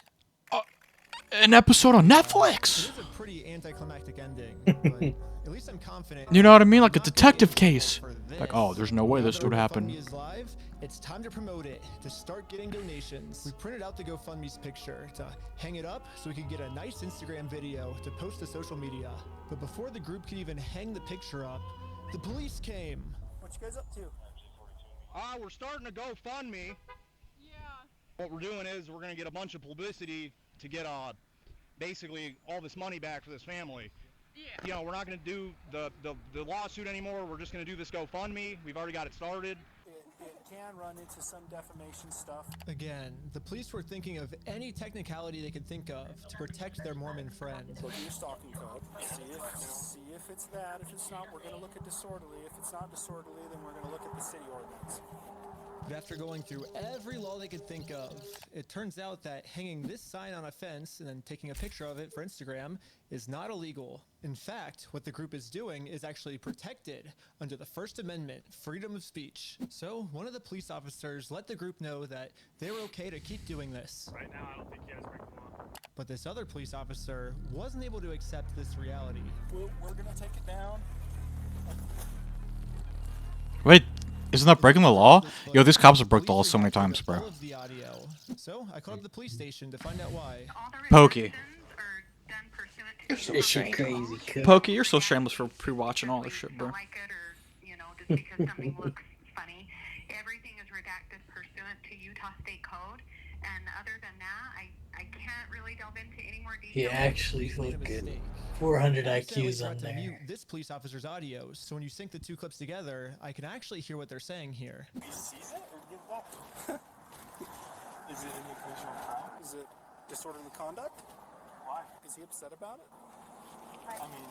an episode on It Netflix. is a pretty anticlimactic ending, but at least I'm confident. You know what I mean? Like a I'm not detective gonna get in case. trouble for Like, this. oh, there's no way Now this that would our happen. GoFundMe is live, it's time to promote it, to start getting donations. We printed out the GoFundMe's picture to hang it up so we could get a nice Instagram video to post to social media. But before the group could even hang the picture up, the police came. What you guys up to? We're starting a GoFundMe. Yeah. What we're doing is we're gonna get a bunch of publicity to get basically all this money back for this family. Yeah. You know, we're not gonna do the lawsuit anymore. We're just gonna do this GoFundMe. We've already got it started. It can run into some defamation stuff. Again, the police were thinking of any technicality they could think of to protect their Mormon friend. Look at your stalking code. See if it's that. If it's not, we're going to look at disorderly. If it's not disorderly, then we're going to look at the city ordinance. But after going through every law they could think of, it turns out that hanging this sign on a fence and then taking a picture of it for Instagram is not illegal. In fact, what the group is doing is actually protected under the First Amendment, freedom of speech. So one of the police officers let the group know that they were okay to keep doing this. Right now, I don't think you guys break the law. But this other police officer wasn't able to accept this reality. We're going to take it down. Wait, isn't that breaking the law? Yo, these cops have broke the law so many times, bro. All of the audio. So I called up the police station to find out why. Pokey. You're so crazy. Kid. Pokey, you're so shameless for pre-watching all this shit, bro. Like it or, you know, just because something looks funny. Everything is redacted pursuant to Utah State Code. And other than that, I can't really delve into any more details. He actually looked good. 400 IQs on To there. mute this police officer's audio, so when you sync the two clips together, I can actually hear what they're saying here. He sees it or give back? Is it an occasional crime? Is it disorderly conduct? Why? Is he upset about it? I mean,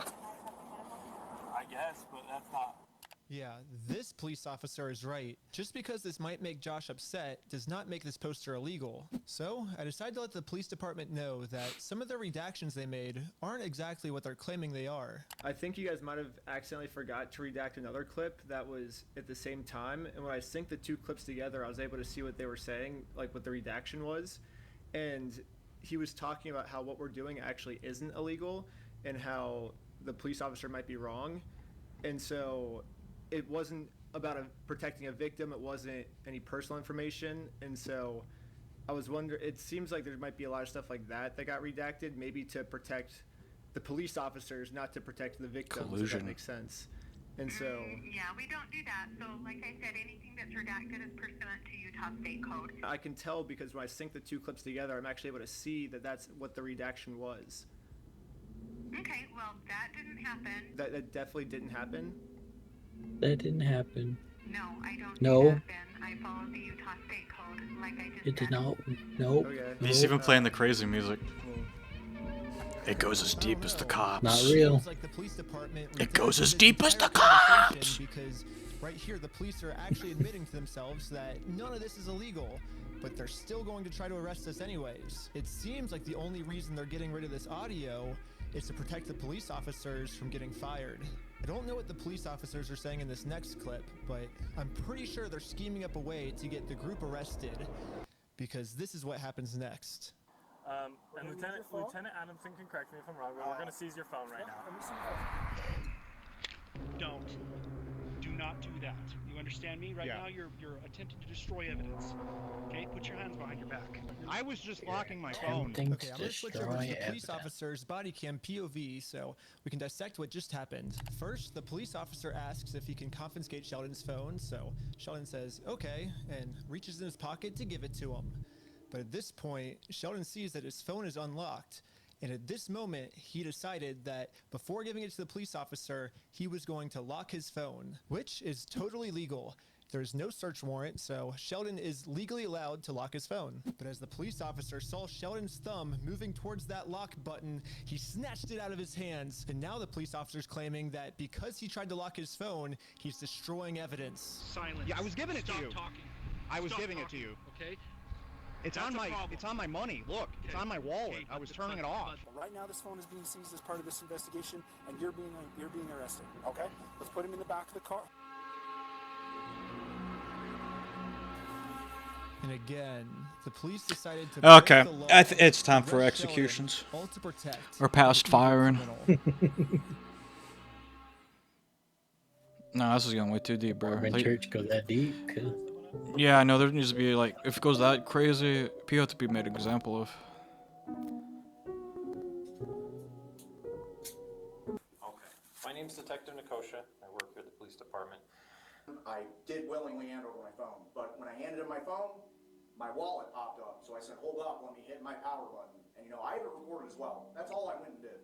I guess, but that's not. Yeah, this police officer is right. Just because this might make Josh upset does not make this poster illegal. So I decided to let the police department know that some of the redactions they made aren't exactly what they're claiming they are. I think you guys might have accidentally forgot to redact another clip that was at the same time, and when I synced the two clips together, I was able to see what they were saying, like what the redaction was. And he was talking about how what we're doing actually isn't illegal and how the police officer might be wrong. And so it wasn't about protecting a victim. It wasn't any personal information. And so I was wondering, it seems like there might be a lot of stuff like that got redacted, maybe to protect the police officers, not to protect the victims. Collusion. If that makes sense. And so Yeah, we don't do that. So, like I said, anything that's redacted is pursuant to Utah State Code. I can tell because when I sync the two clips together, I'm actually able to see that that's what the redaction was. Okay, well, that didn't happen. That definitely didn't happen. That didn't happen. No, I don't. No. I follow the Utah State Code, like I just It did said. not. Nope. Okay. He's even playing the crazy music. It goes as deep as the cops. Not real. Like the police department It goes as rejected deep this as the entire conversation cops! Because right here, the police are actually admitting to themselves that none of this is illegal, but they're still going to try to arrest us anyways. It seems like the only reason they're getting rid of this audio is to protect the police officers from getting fired. I don't know what the police officers are saying in this next clip, but I'm pretty sure they're scheming up a way to get the group arrested, because this is what happens next. And Lieutenant Adamson can correct me if I'm wrong, but we're going to seize your phone right now. Don't. Do not do that. You understand me? Right now, you're attempting to destroy evidence. Okay, put your hands behind your back. I was just locking my phone. Okay, I'm going to switch over to the police officer's body cam POV so we can dissect what just happened. First, the police officer asks if he can confiscate Sheldon's phone, so Sheldon says, okay, and reaches in his pocket to give it to him. But at this point, Sheldon sees that his phone is unlocked, and at this moment, he decided that before giving it to the police officer, he was going to lock his phone, which is totally legal. There's no search warrant, so Sheldon is legally allowed to lock his phone. But as the police officer saw Sheldon's thumb moving towards that lock button, he snatched it out of his hands. And now the police officer's claiming that because he tried to lock his phone, he's destroying evidence. Silence. Yeah, I was giving it to you. Talking. I was Stop giving talking, it to you. Okay. It's on my money. Look, it's on my wallet. I was turning it off. Right now, this phone is being seized as part of this investigation, and you're being arrested. Okay, let's put him in the back of the car. And again, the police decided to Okay, break the law it's time to for arrest executions. Sheldon, all to protect Or past the firing. criminal. No, this is going way too deep, bro. Mormon Like, church go that deep? yeah, I know there needs to be, like, if it goes that crazy, people have to be made an example of. Okay. My name's Detective Nikosha. I work here at the police department. I did willingly hand over my phone, but when I handed him my phone, my wallet popped up. So I said, hold up, let me hit my power button. And I have it recorded as well. That's all I went and did.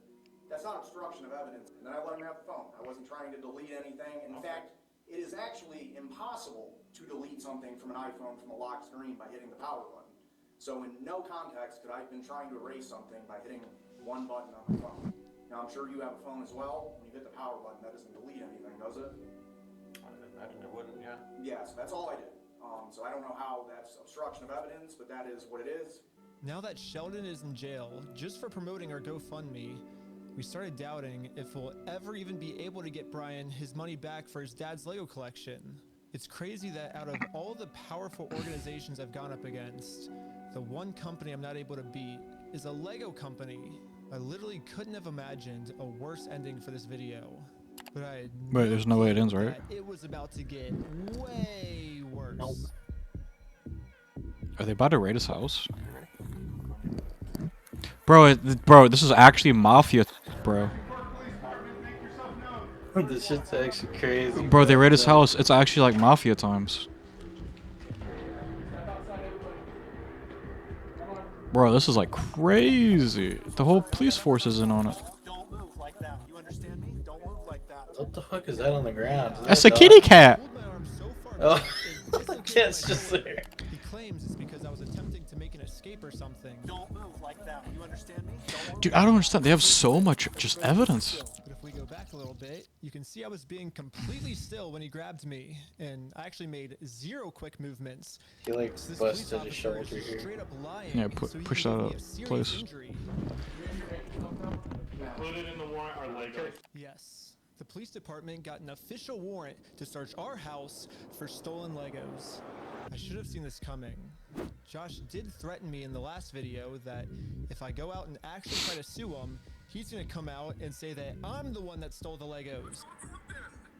That's not obstruction of evidence. And then I let him have the phone. I wasn't trying to delete anything. In fact, it is actually impossible to delete something from an iPhone from a locked screen by hitting the power button. So in no context could I have been trying to erase something by hitting one button on the phone. Now I'm sure you have a phone as well. When you hit the power button, that doesn't delete anything, does it? I imagine it wouldn't, yeah. Yeah, so that's all I did. So I don't know how that's obstruction of evidence, but that is what it is. Now that Sheldon is in jail, just for promoting our GoFundMe, we started doubting if we'll ever even be able to get Brian his money back for his dad's Lego collection. It's crazy that out of all the powerful organizations I've gone up against, the one company I'm not able to beat is a Lego company. I literally couldn't have imagined a worse ending for this video. But I had Wait, there's no way it ends, right? it was about to get way worse. Nope. Are they about to raid his house? Bro, this is actually mafia, bro. This shit's actually crazy. Bro, they raid his house. It's actually like mafia times. Bro, this is like crazy. The whole police force is in on it. Don't move like that. You understand me? Don't move like that. What the fuck is that on the ground? Is That's that a kitty dog? cat. Oh, the cat's just there. He claims it's because I was attempting to make an escape or something. Don't move like that. You understand me? Don't Dude, I don't understand. They have so much just evidence. But if we go back a little bit, you can see I was being completely still when he grabbed me, and I actually made 0 quick movements. He like So this busted police his officer shoulder is just here. straight up lying, Yeah, so he push can that give me up, a serious please. injury. Included in the warrant are Legos. Yes. The police department got an official warrant to search our house for stolen Legos. I should have seen this coming. Josh did threaten me in the last video that if I go out and actually try to sue him, he's gonna come out and say that I'm the one that stole the Legos.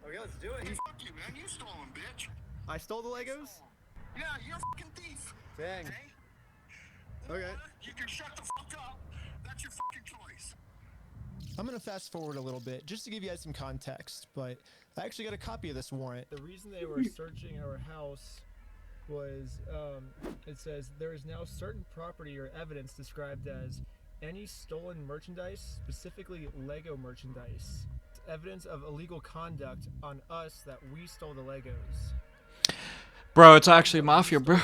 Okay, let's do it. Fuck you, man. You stole them, bitch. I stole the Legos? Yeah, you're a fucking thief. Dang. Okay. You can shut the fuck up. That's your fucking choice. I'm gonna fast forward a little bit just to give you guys some context, but I actually got a copy of this warrant. The reason they were searching our house was, it says, there is now certain property or evidence described as any stolen merchandise, specifically Lego merchandise. It's evidence of illegal conduct on us that we stole the Legos. Bro, it's actually mafia, bro.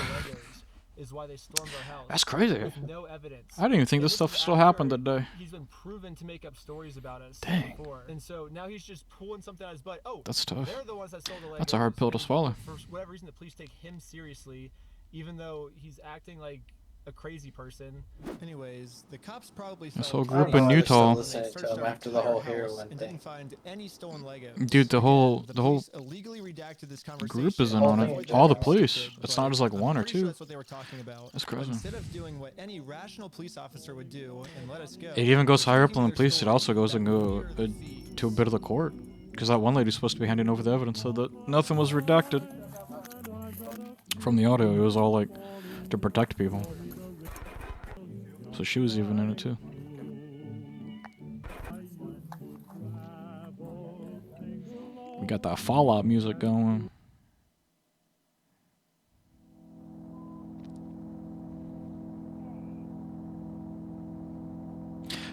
Is why they stormed our house. That's crazy. With no evidence. I didn't even think this stuff still happened that day. He's been proven to make up stories about us Dang. before. And so now he's just pulling something out of his butt. Oh, That's tough. they're the ones that stole the Legos. That's a hard pill to swallow. For whatever reason, the police take him seriously, even though he's acting like a crazy person. Anyways, the cops probably This felt whole group in bad Utah. when they searched to him our after the whole entire house heroin and thing. didn't find any stolen Legos. Dude, the whole police illegally redacted this conversation. group is in on it. All the police. It's not just like one or Pretty sure two. that's what they were talking about. That's But crazy. instead of doing what any rational police officer would do and let us go, It even goes higher up than the police. It also goes and go to a bit of the court. Because that one lady's supposed to be handing over the evidence said that nothing was redacted. From the audio, it was all like to protect people. So she was even in it too. We got that Fallout music going.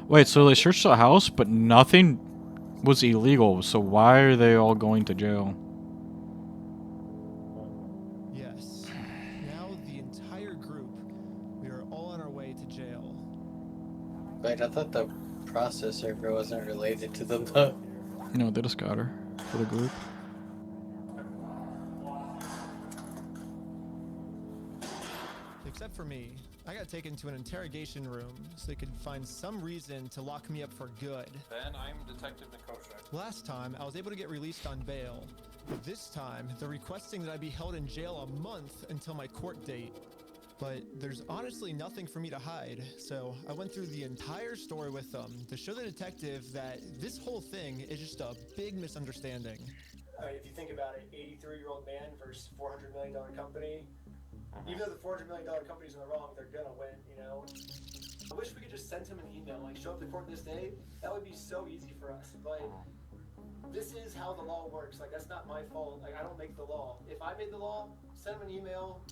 Wait, so they searched the house, but nothing was illegal. So why are they all going to jail? Wait, I thought the process server wasn't related to them though. No, they just got her for the group. Except for me. I got taken to an interrogation room so they could find some reason to lock me up for good. Ben, I'm Detective Nikosha. Last time, I was able to get released on bail. But this time, they're requesting that I be held in jail a month until my court date. But there's honestly nothing for me to hide, so I went through the entire story with them to show the detective that this whole thing is just a big misunderstanding. If you think about it, 83-year-old man versus $400 million company. Even though the $400 million company's in the wrong, they're gonna win, you know? I wish we could just send him an email, like show up to court this day. That would be so easy for us, but this is how the law works. Like, that's not my fault. Like, I don't make the law. If I made the law, send him an email,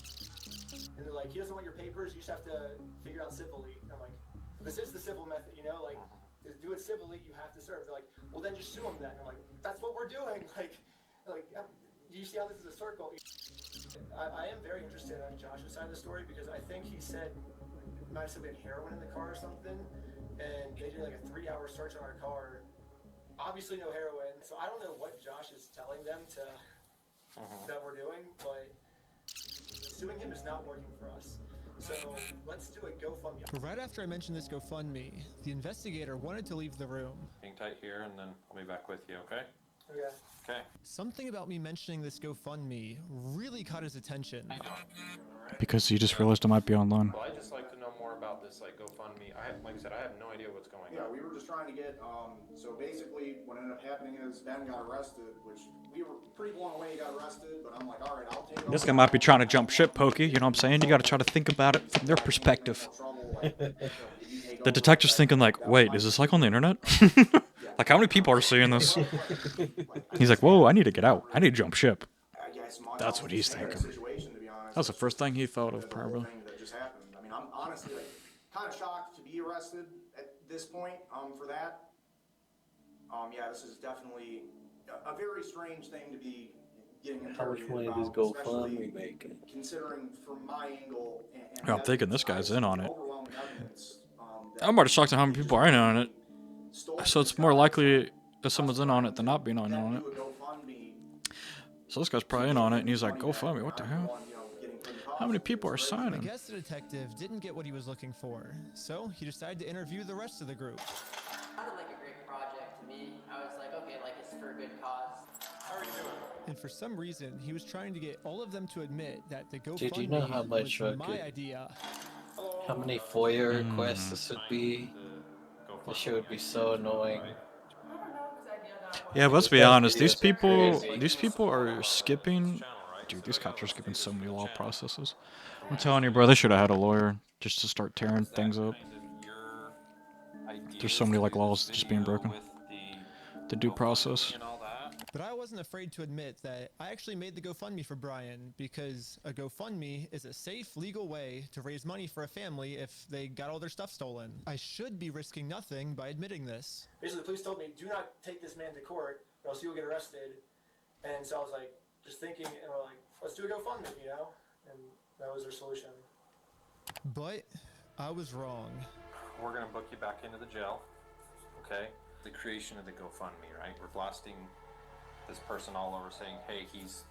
and they're like, he doesn't want your papers, you just have to figure out civilly. I'm like, this is the civil method, you know? Like, to do it civilly, you have to serve. They're like, well, then just sue him then. I'm like, that's what we're doing. Like, do you see how this is a circle? I am very interested on Josh's side of the story because I think he said it might have been heroin in the car or something, and they did like a 3-hour search on our car. Obviously no heroin, so I don't know what Josh is telling them that we're doing, but suing him is not working for us. So let's do a GoFundMe. Right after I mentioned this GoFundMe, the investigator wanted to leave the room. Hang tight here, and then I'll be back with you, okay? Okay. Okay. Something about me mentioning this GoFundMe really caught his attention. Because he just realized it might be online. Well, I'd just like to know more about this, like, GoFundMe. Like I said, I have no idea what's going on. Yeah, we were just trying to get, so basically what ended up happening is Ben got arrested, which we were pretty blown away he got arrested, but I'm like, all right, I'll take it. This guy might be trying to jump ship, Pokey. You know what I'm saying? You gotta try to think about it from their perspective. The detective's thinking like, wait, is this like on the internet? Like, how many people are seeing this? He's like, whoa, I need to get out. I need to jump ship. That's what he's thinking. That's the first thing he thought of, probably. I mean, I'm honestly like kind of shocked to be arrested at this point for that. Yeah, this is definitely a very strange thing to be getting interrogated about. How much money does GoFundMe make? Considering from my angle, and I'm thinking this guy's in on it. I'm already shocked at how many people are in on it. So it's more likely that someone's in on it than not being on it. So this guy's probably in on it, and he's like, GoFundMe, what the hell? How many people are signing? I guess the detective didn't get what he was looking for, so he decided to interview the rest of the group. It sounded like a great project to me. I was like, okay, like it's for a good cause. How are you doing? And for some reason, he was trying to get all of them to admit that the GoFundMe Dude, you know how much was my idea. How many FOIA requests this would be? This shit would be so annoying. Yeah, but let's be honest. These people are skipping. Dude, these cops are skipping so many law processes. I'm telling you, bro, they should have had a lawyer just to start tearing things up. There's so many like laws just being broken. The due process. But I wasn't afraid to admit that I actually made the GoFundMe for Brian because a GoFundMe is a safe, legal way to raise money for a family if they got all their stuff stolen. I should be risking nothing by admitting this. Basically, the police told me, do not take this man to court or else you'll get arrested. And so I was like, just thinking, and we're like, let's do a GoFundMe, you know? And that was their solution. But I was wrong. We're gonna book you back into the jail, okay? The creation of the GoFundMe, right? We're blasting this person all over saying, hey, he's...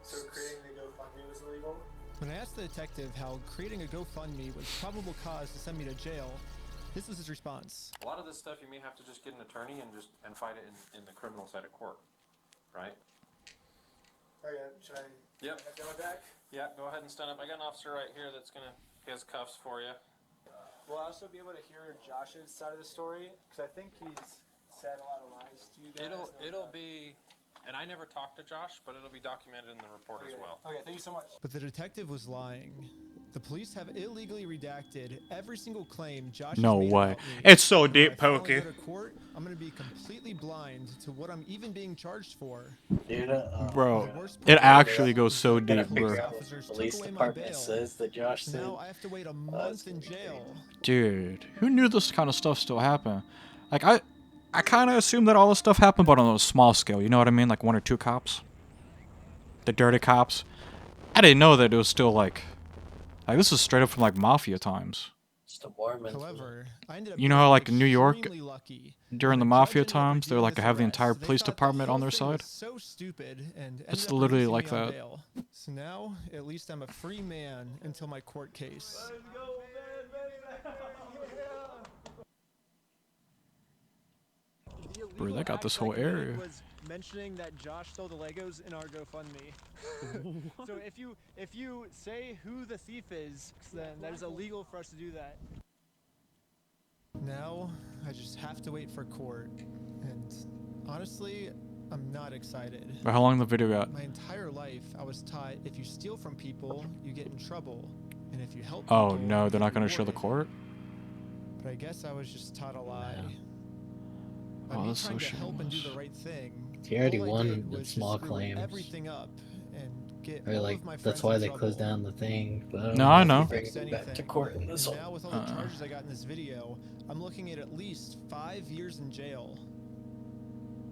So creating the GoFundMe was illegal? When I asked the detective how creating a GoFundMe was probable cause to send me to jail, this was his response. A lot of this stuff you may have to just get an attorney and fight it in the criminal side of court, right? Okay, should I Yep. go back? Yeah, go ahead and stand up. I got an officer right here that's gonna, he has cuffs for you. Will I also be able to hear Josh's side of the story? Because I think he's said a lot of lies to you guys. It'll be, and I never talked to Josh, but it'll be documented in the report as well. Okay, thank you so much. But the detective was lying. The police have illegally redacted every single claim Josh No has made way. about me. It's so And deep, if I finally Pokey. go to court, I'm going to be completely blind to what I'm even being charged for. Dude, Bro, it actually goes so deep, bro. Police department says that Josh said. Now I have to wait a month in jail. Dude, who knew this kind of stuff still happened? Like, I kind of assumed that all this stuff happened, but on a small scale. You know what I mean? Like 1 or 2 cops. The dirty cops. I didn't know that it was still like this is straight up from like mafia times. the Mormons. However, I ended up You know how, like, in getting New York, extremely lucky. during the When mafia judge ended up times, they're like, reviewing have the this entire arrest, they police thought the department whole on their thing side. was so stupid and It's ended up literally releasing like me on that. bail. So now, at least I'm a free man until my court case. Bro, they got this whole area. Was mentioning that Josh stole the Legos in our GoFundMe. So if you say who the thief is, then that is illegal for us to do that. Now I just have to wait for court, and honestly, I'm not excited. But how long the video got? My entire life, I was taught if you steal from people, you get in trouble, and if you help Oh people, no, you they're get not gonna show the rewarded. court? But I guess I was just taught a lie. By Oh, me that's so trying to help and do the shameless. right thing, He already all I won did the was small just screw claims. everything up and get Or all like of my that's friends why in they trouble. closed down the thing. But I don't No, know I if know. they bring them back to court in this And one. now with all the charges I got in this video, I'm looking at least 5 years in jail.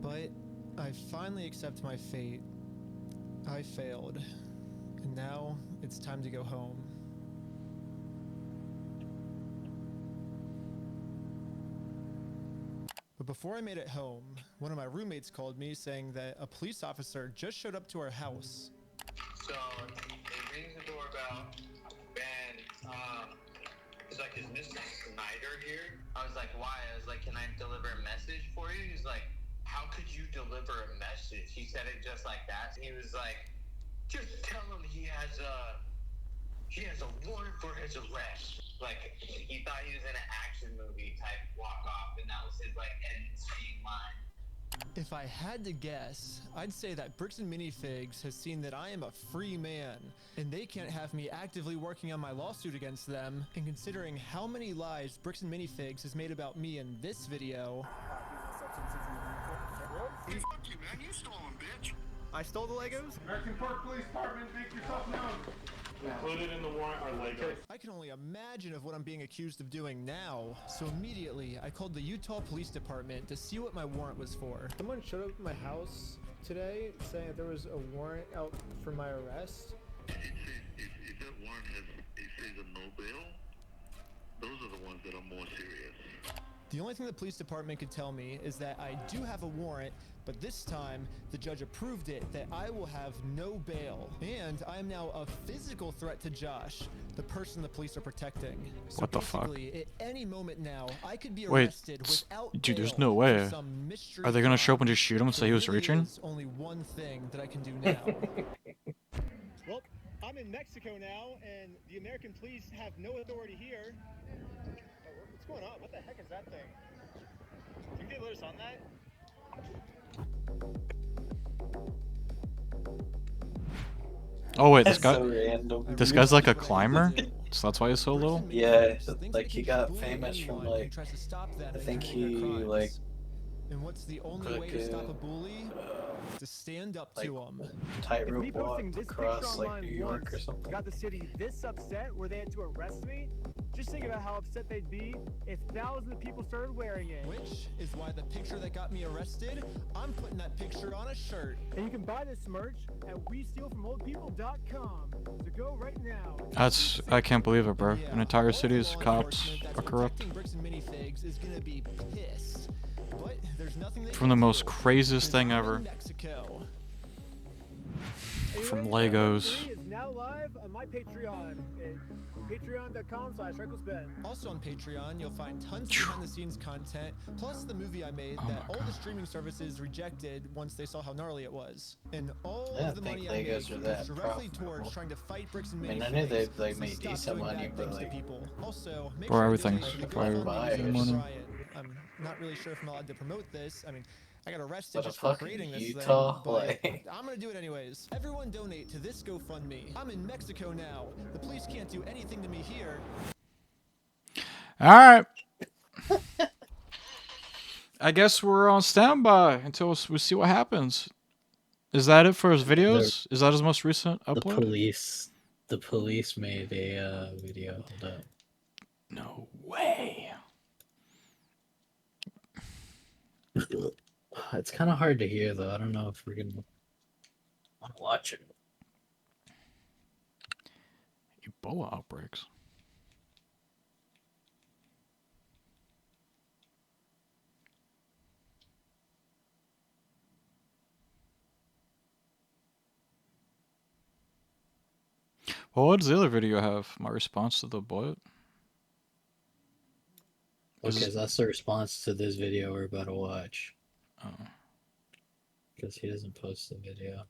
But I finally accept my fate. I failed. And now it's time to go home. But before I made it home, one of my roommates called me saying that a police officer just showed up to our house. So he rings the doorbell, and he's like, "Is Mr. Snyder here?" I was like, "Why?" I was like, "Can I deliver a message for you?" He's like, "How could you deliver a message?" He said it just like that. He was like, "Just tell him he has a warrant for his arrest." Like, he thought he was in an action movie type walk off, and that was his like end scene line. If I had to guess, I'd say that Bricks and Minifigs has seen that I am a free man, and they can't have me actively working on my lawsuit against them. And considering how many lies Bricks and Minifigs has made about me in this video, Fuck you, man. You stole them, bitch. I stole the Legos? American Park Police Department, make yourself known. Included in the warrant are Legos. I can only imagine of what I'm being accused of doing now. So immediately, I called the Utah Police Department to see what my warrant was for. Someone showed up at my house today saying that there was a warrant out for my arrest. If that warrant says a no bail, those are the ones that are more serious. The only thing the police department could tell me is that I do have a warrant, but this time the judge approved it that I will have no bail. And I am now a physical threat to Josh, the person the police are protecting. So What the fuck? basically, at any moment now, I could be Wait, arrested without dude, there's bail no for way. some mystery Are they gonna show up crime. and just shoot him and say he was There really reaching? is only one thing that I can do now. Well, I'm in Mexico now, and the American police have no authority here. What's going on? What the heck is that thing? Can you let us on that? Oh wait, That's so random. this guy's like a climber, so that's why he's so little. Yeah, like he got famous from like I think he like And what's the only way to stop a bully? To stand up to him. tightrope walk across like New York or something. Got the city this upset where they had to arrest me. Just think about how upset they'd be if thousands of people started wearing it. Which is why the picture that got me arrested, I'm putting that picture on a shirt. And you can buy this merch at WeStealFromOldPeople.com. So go right now. I can't believe it, bro. An entire city's cops are corrupt. Bricks and Minifigs is gonna be pissed. But there's nothing they From the can most do, craziest 'cause thing I'm in ever. Mexico. From Legos. It's now live on my Patreon at patreon.com/RecklessBen. Also on Patreon, you'll find tons of behind-the-scenes content, plus the movie I made that all the streaming services rejected once they saw how gnarly it was. And all I of the don't think money I made Legos are goes that directly profitable. towards trying to fight Bricks and I mean, Minifigs. I knew they like So made stop decent doing money, bad but things to like, people. Also, make Bro, sure to everything's donate to the fire GoFundMe in the for morning. Ryan. I'm not really sure if I'm allowed to promote this. I mean, I got arrested What a just for fucking creating this Utah, thing, but like- I'm gonna do it anyways. Everyone donate to this GoFundMe. I'm in Mexico now. The police can't do anything to me here. All right. I guess we're on standby until we see what happens. Is that it for his videos? Is that his most recent upload? The police made a video. Hold up. No way. It's kind of hard to hear though. I don't know if we're gonna want to watch it. Ebola outbreaks. Well, what does the other video have? My response to the what? Okay, that's the response to this video we're about to watch. Oh. Because he doesn't post the video.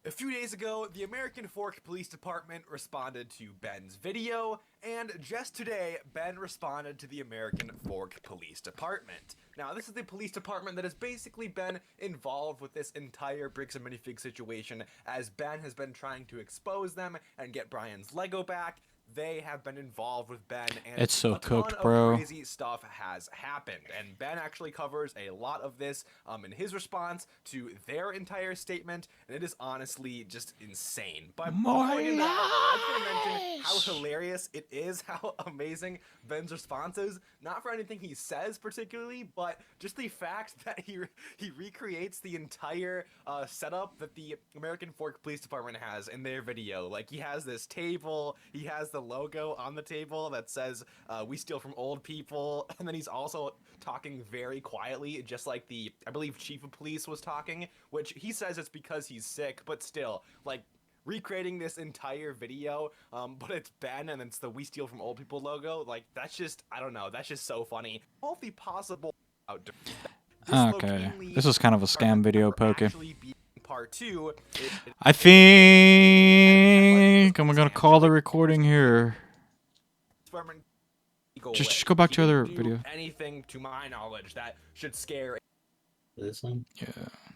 A few days ago, the American Fork Police Department responded to Ben's video, and just today, Ben responded to the American Fork Police Department. Now, this is the police department that has basically been involved with this entire Briggs and Minifig situation, as Ben has been trying to expose them and get Brian's Lego back. They have been involved with Ben, and It's so a ton cooked, of bro. crazy stuff has happened. And Ben actually covers a lot of this in his response to their entire statement, and it is honestly just insane. But before we get into that, I just want to mention how hilarious it is, how amazing Ben's response is. Not for anything he says particularly, but just the fact that he recreates the entire setup that the American Fork Police Department has in their video. Like, he has this table, he has the logo on the table that says we steal from old people, and then he's also talking very quietly, just like the, I believe, chief of police was talking, which he says it's because he's sick, but still, like, recreating this entire video, but it's Ben and it's the we steal from old people logo. Like, that's just, I don't know, that's just so funny. All the possible Okay, this is kind of a scam video, Poke. Part 2. I think I'm gonna call the recording here. Just go back to the other video. Anything, to my knowledge, that should scare. This one? Yeah.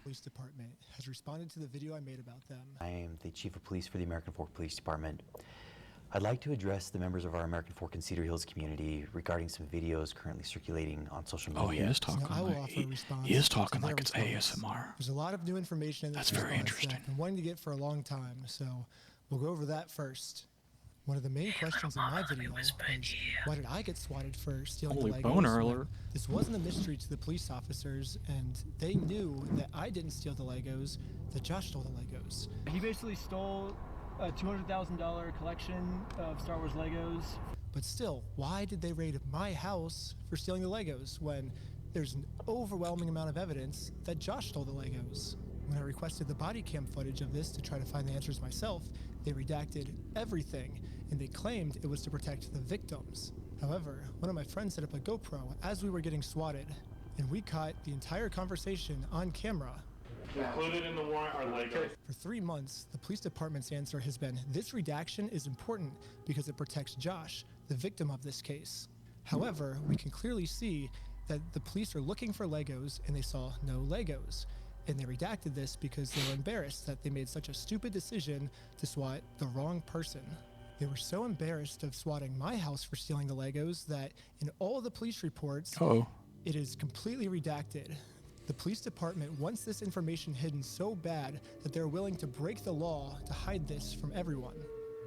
Police department has responded to the video I made about them. I am the Chief of Police for the American Fork Police Department. I'd like to address the members of our American Fork and Cedar Hills community regarding some videos currently circulating on social media. Oh, he is talking he is talking like it's ASMR. There's a lot of new information in this That's very response interesting. that I've been wanting to get for a long time, so we'll go over that first. One of the main questions in my video was, why did I get swatted for stealing Holy the Legos? boner alert. This wasn't a mystery to the police officers, and they knew that I didn't steal the Legos, that Josh stole the Legos. He basically stole a $200,000 collection of Star Wars Legos. But still, why did they raid my house for stealing the Legos when there's an overwhelming amount of evidence that Josh stole the Legos? When I requested the body cam footage of this to try to find the answers myself, they redacted everything, and they claimed it was to protect the victims. However, one of my friends set up a GoPro as we were getting swatted, and we caught the entire conversation on camera. Included in the warrant are Legos. For 3 months, the police department's answer has been, this redaction is important because it protects Josh, the victim of this case. However, we can clearly see that the police are looking for Legos and they saw no Legos. And they redacted this because they were embarrassed that they made such a stupid decision to swat the wrong person. They were so embarrassed of swatting my house for stealing the Legos that in all of the police reports, it is completely redacted. The police department wants this information hidden so bad that they're willing to break the law to hide this from everyone.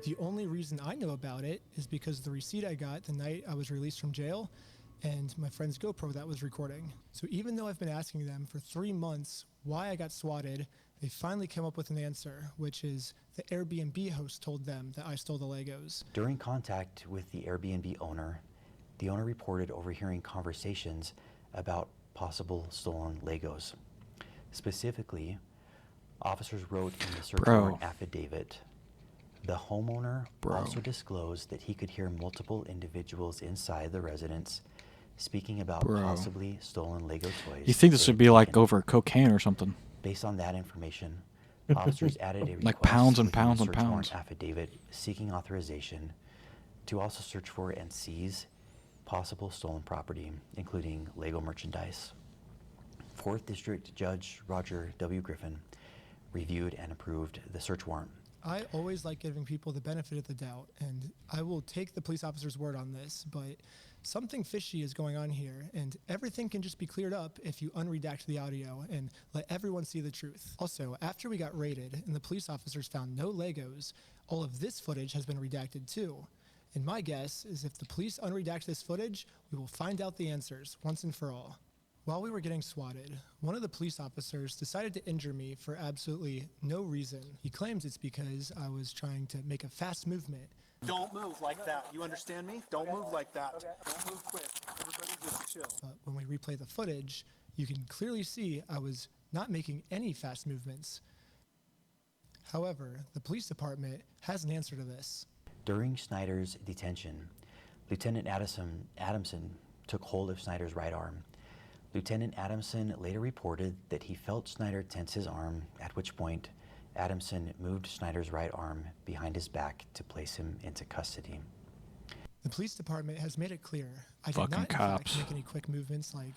The only reason I know about it is because of the receipt I got the night I was released from jail and my friend's GoPro that was recording. So even though I've been asking them for 3 months why I got swatted, they finally came up with an answer, which is the Airbnb host told them that I stole the Legos. During contact with the Airbnb owner, the owner reported overhearing conversations about possible stolen Legos. Specifically, officers wrote in the search warrant affidavit, the homeowner also disclosed that he could hear multiple individuals inside the residence speaking about possibly stolen Lego toys. You think this would be like over cocaine or something? Based on that information, officers added a request like pounds and within the pounds and search pounds. warrant affidavit seeking authorization to also search for and seize possible stolen property, including Lego merchandise. 4th District Judge Roger W. Griffin reviewed and approved the search warrant. I always like giving people the benefit of the doubt, and I will take the police officer's word on this, but something fishy is going on here, and everything can just be cleared up if you unredact the audio and let everyone see the truth. Also, after we got raided and the police officers found no Legos, all of this footage has been redacted too. And my guess is if the police unredact this footage, we will find out the answers once and for all. While we were getting swatted, one of the police officers decided to injure me for absolutely no reason. He claims it's because I was trying to make a fast movement. Don't move like that. You understand me? Don't move like that. Don't move quick. Everybody just chill. But when we replay the footage, you can clearly see I was not making any fast movements. However, the police department has an answer to this. During Snyder's detention, Lieutenant Adamson took hold of Snyder's right arm. Lieutenant Adamson later reported that he felt Snyder tense his arm, at which point Adamson moved Snyder's right arm behind his back to place him into custody. The police department has made it clear I Fucking did not in cops. fact make any quick movements like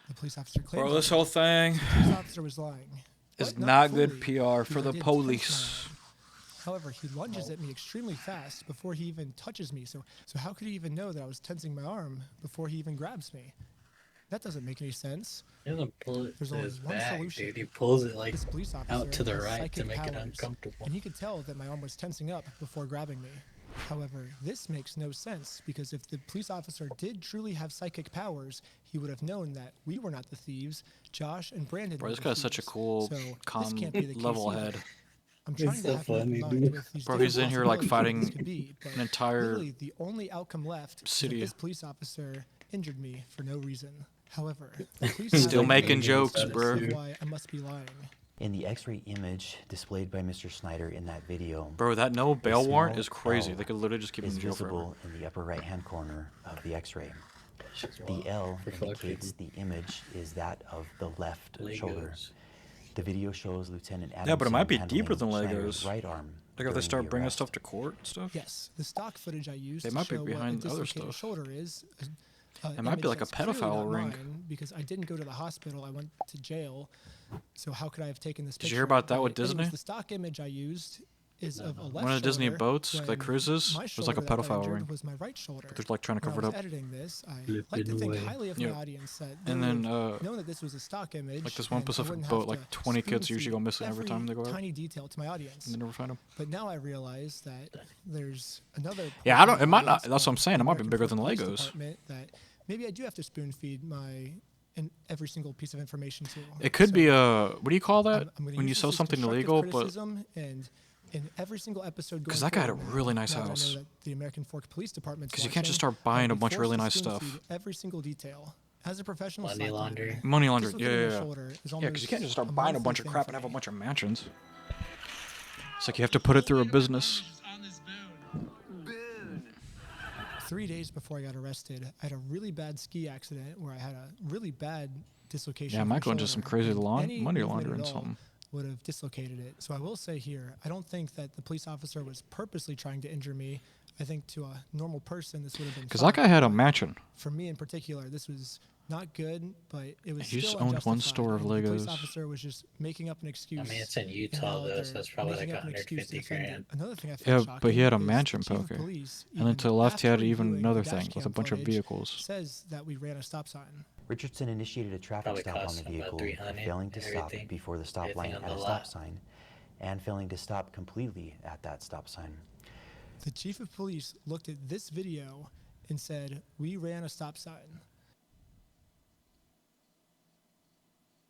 the police officer claimed. Bro, this whole thing The police officer was lying. is But not good fully, PR for because I the did tense police. my arm. However, he lunges at me extremely fast before he even touches me. So how could he even know that I was tensing my arm before he even grabs me? That doesn't make any sense. He doesn't pull it There's to only his one back, solution. dude. He pulls it like This police out officer to the has right to psychic make it powers, uncomfortable. and he could tell that my arm was tensing up before grabbing me. However, this makes no sense because if the police officer did truly have psychic powers, he would have known that we were not the thieves. Josh and Brandon. Bro, were this the guy's such a thieves. cool, So this calm, can't be the case level either. head. I'm trying It's to so have an open funny, mind dude. with these Bro, he's different in here like possibilities fighting this could be, but an entire literally the only outcome left is city. that this police officer injured me for no reason. However, the police Still have making evidence jokes, of bro. why I must be lying. In the X-ray image displayed by Mr. Snyder in that video, Bro, that no a bail warrant small is crazy. L They could literally just keep him is in jail forever. visible in the upper right-hand corner of the X-ray. The L indicates the image is that of the left shoulder. The video shows Lieutenant Adamson Yeah, but it might be handling deeper than Snyder's Legos. right arm Like if they during start the bringing arrest. stuff to court and stuff. Yes, the stock footage I used They to might be show behind what a other dislocated stuff. shoulder is. It might be like a pedophile ring. Because I didn't go to the hospital. I went to jail. So how could I have taken this Did you picture? hear about that with But anyways, Disney? the stock image I used is of a left One of the Disney shoulder, boats, like when cruises, my was like a shoulder that got pedophile injured ring. was my right shoulder. But they're like trying to When cover I it was up. editing this, I Flipping like to think away. highly of Yeah. my audience that they And would then, know that this was a stock image. like this one and I Pacific wouldn't boat, have like to 20 kids usually go spoon-feed missing every time they go out. Tiny detail to my audience. And they never find them. But now I realize that there's another. Yeah, I don't. It might not. audience That's what I'm of saying. It might be American bigger than Police Legos. Department That maybe I do have to spoon feed every single piece of information to. It could So be a. What do you call that I'm gonna when you use sell this as something constructive illegal? But criticism, and in every single episode, because going that guy had a forward now, really nice now that I know house. that the American Fork Police Department. Because you can't just start buying a bunch of really nice stuff. Every single detail. As a professional Money slot laundering. cleaner, Money laundering. dislocating Yeah, my yeah, shoulder is yeah. Because you can't just almost start buying a monthly bunch of thing crap for and have a me. bunch of mansions. It's like you have to put it through a business. 3 days before I got arrested, I had a really bad ski accident where I had a really bad dislocation. Yeah, of my Michael into some shoulder, crazy and any money movement laundering at all something. would have dislocated it. So I will say here, I don't think that the police officer was purposely trying to injure me. I think to a normal person, this would have been. Because that guy had a mansion. For me in particular, this was not good, but it was He just still owned one unjustified, store of and the police Legos. officer was just making up an excuse. I mean, it's in and Utah, how though, they're so that's probably making like up an excuse to 150 defend it. grand. Another thing I Yeah, found but he had a shocking mansion, is the chief of Poke. police, And then even to the left, he had after even reviewing another the thing dash with a cam bunch of footage, vehicles. says that we ran a stop sign. Richardson initiated a traffic Probably stop on cost the him about vehicle, 300 failing to and stop everything. before the stop Everything line on at the a stop lot. sign, and failing to stop completely at that stop sign. The chief of police looked at this video and said, "We ran a stop sign."